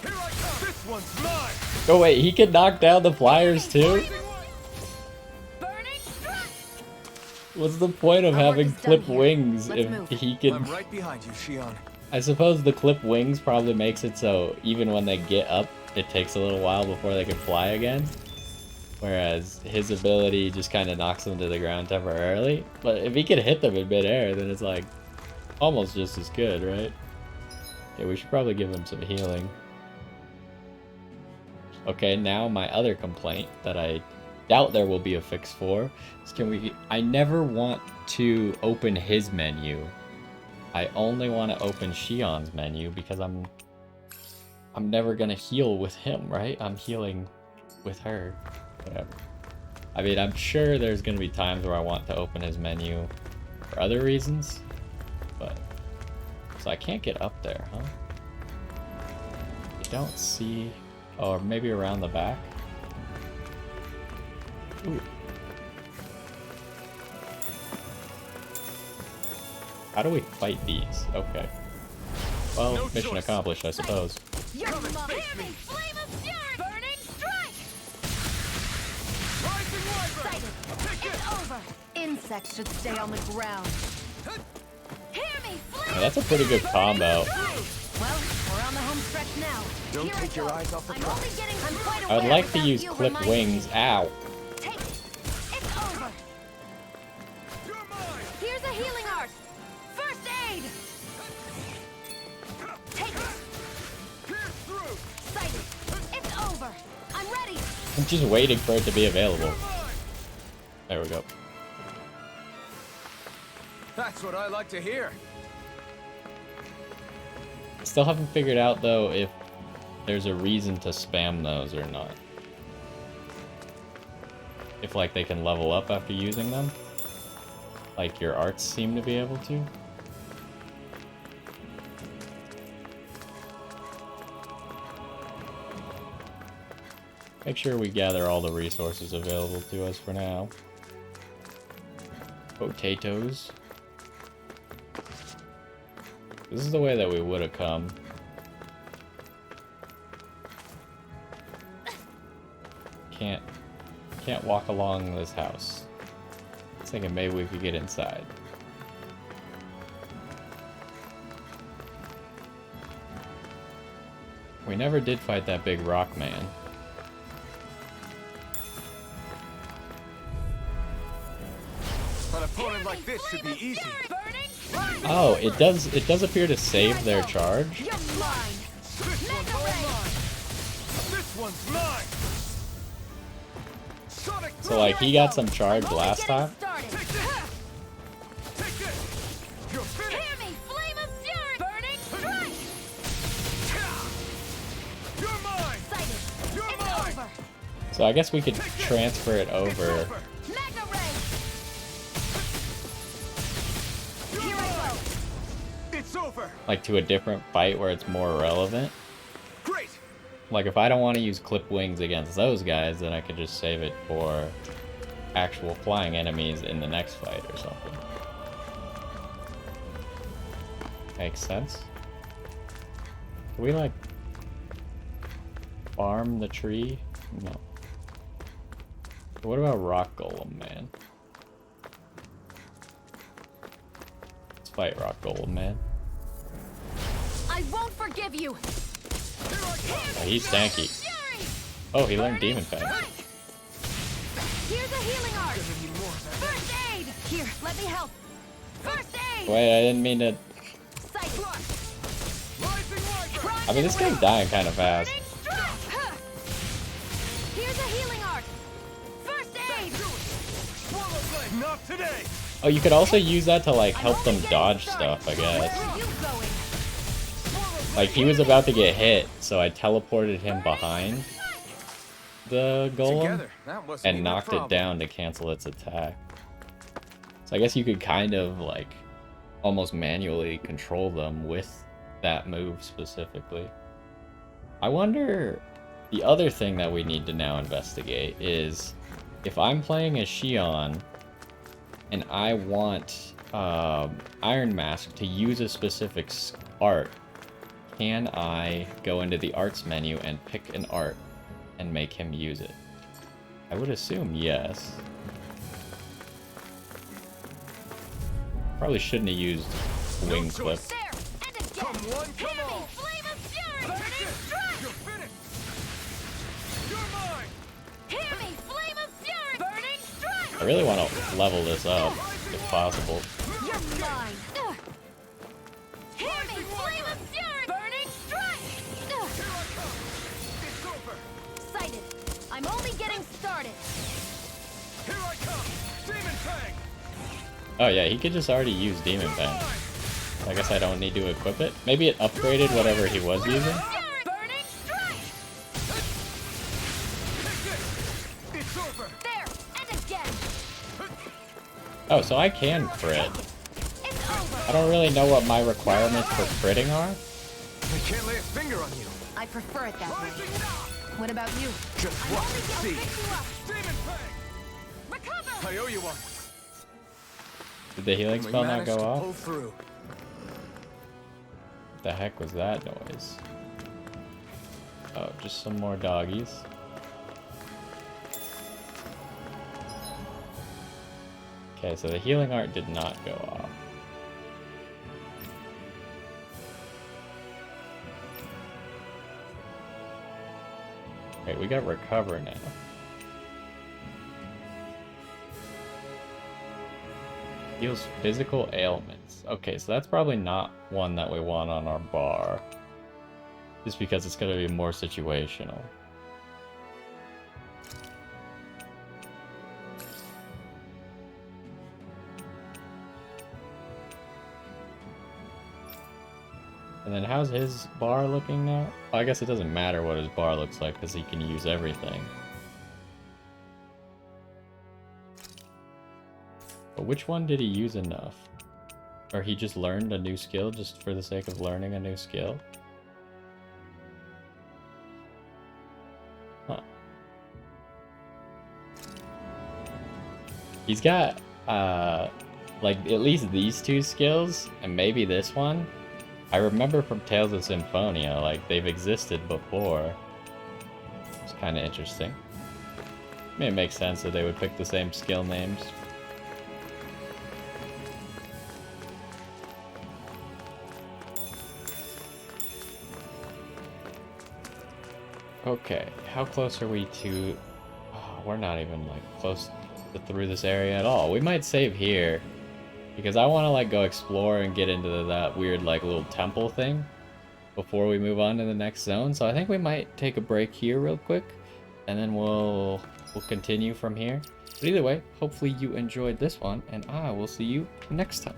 Here I come! This one's mine! Oh wait, he can knock down the flyers too? Rising Wyvern! Burning strike! What's the point of Our work having is done clip here. wings Let's if move. he can... I'm right behind you, Shion. I suppose the clip wings probably makes it so even when they get up, it takes a little while before they can fly again. Whereas his ability just kind of knocks them to the ground temporarily. But if he can hit them in midair, then it's like almost just as good, right? Okay, we should probably give him some healing. Okay, now my other complaint that I doubt there will be a fix for is I never want to open his menu. I only want to open Shion's menu because I'm never gonna heal with him, right? I'm healing with her. Whatever. I mean, I'm sure there's gonna be times where I want to open his menu for other reasons, but so I can't get up there, huh? I don't see, or maybe around the back. Ooh. How do we fight these? Okay. Well, No mission choice. accomplished, I suppose. You're Come and mine! face Hear me. me! Flame of fury! Burning strike! Rising Wyvern! Sighted! Take it! It's over! Insects should stay on the ground. Hear me! Flame Yeah, that's a pretty good combo. Well, we're on the home stretch now. Don't Here I take your go. eyes off the I'm only prize. getting I'm quite I would aware like to without use you clip reminding wings. me. Ow. Take it! It's over! You're mine! Here's a healing art! First aid! Take it! Pierce through! Sighted! It's over! I'm ready! I'm just waiting for it to be available. You're mine! There we go. That's what I like to hear. Still haven't figured out though if there's a reason to spam those or not. If like they can level up after using them, like your arts seem to be able to. Make sure we gather all the resources available to us for now. Potatoes. This is the way that we would have come. Can't walk along this house. I was thinking maybe we could get inside. We never did fight that big rock man. An opponent like this should be easy. Burning strike! Oh, it does appear to save their charge. You're mine! This one's all mine! This one's mine! Sonic So like he got some charge last time. Started. Take this! So I guess we could transfer it over, Mega ray. Here I go. It's over. like, to a different fight where it's more relevant. Great. Like, if I don't want to use clip wings against those guys, then I could just save it for actual flying enemies in the next fight or something. Makes sense. Can we, like, farm the tree? No. What about Rock Golem, man? Let's fight Rock Golem, man. I won't forgive you. Oh, he's tanky. Oh, he learned Demon Fang. Here's a healing art. First aid. Here, let me help. First aid. Wait, I didn't mean to... Sight. I mean, this guy's dying kind of fast. Here's a healing art. First aid. Not today. Oh, you could also use that to, like, help them dodge stuff, I guess. Where are you going? Like, he was about to get hit, so I teleported him behind the golem Together, that wasn't and even a knocked it problem. down to cancel its attack. So I guess you could kind of, like, almost manually control them with that move specifically. I wonder, the other thing that we need to now investigate is, if I'm playing as Xion and I want Iron Mask to use a specific art, can I go into the arts menu and pick an art and make him use it? I would assume yes. Probably shouldn't have used wing clip. There. And again. Come one, come Hear me, all. flame of fury. Take Burning it. strike. You're finished. You're mine. Hear me, flame of fury. Burning strike. I really want to level this up, if possible. You're mine. Hear me, flame of fury. Burning strike. Here I come. It's over. Sighted. I'm only getting started. Here I come. Demon Fang. Oh yeah, he could just already use Demon Fang. I guess I don't need to equip it. Maybe it upgraded whatever he was using. Fury. Burning strike. Take this. It's over. There. And again. Oh, so I can crit. It's over. I don't really know what my requirements for critting are. I can't lay a finger on you. I prefer it that way. Rising now. What about you? Just I'm watch only and gonna see. pick you up. Demon Fang. Recover. I owe you one. Did the healing We spell not managed go to off? pull through. What the heck was that noise? Oh, just some more doggies. Okay, so the healing art did not go off. Okay, we got recover now. Heals physical ailments. Okay, so that's probably not one that we want on our bar. Just because it's going to be more situational. And then how's his bar looking now? Well, I guess it doesn't matter what his bar looks like because he can use everything. But which one did he use enough? Or he just learned a new skill just for the sake of learning a new skill? Huh. He's got, like, at least these two skills, and maybe this one. I remember from Tales of Symphonia, like, they've existed before. It's kind of interesting. I mean, it makes sense that they would pick the same skill names. Okay, how close are we to... Oh, we're not even, like, close to through this area at all. We might save here. Because I want to, like, go explore and get into that weird, like, little temple thing before we move on to the next zone. So I think we might take a break here real quick, and then we'll continue from here. But either way, hopefully you enjoyed this one, and I will see you next time.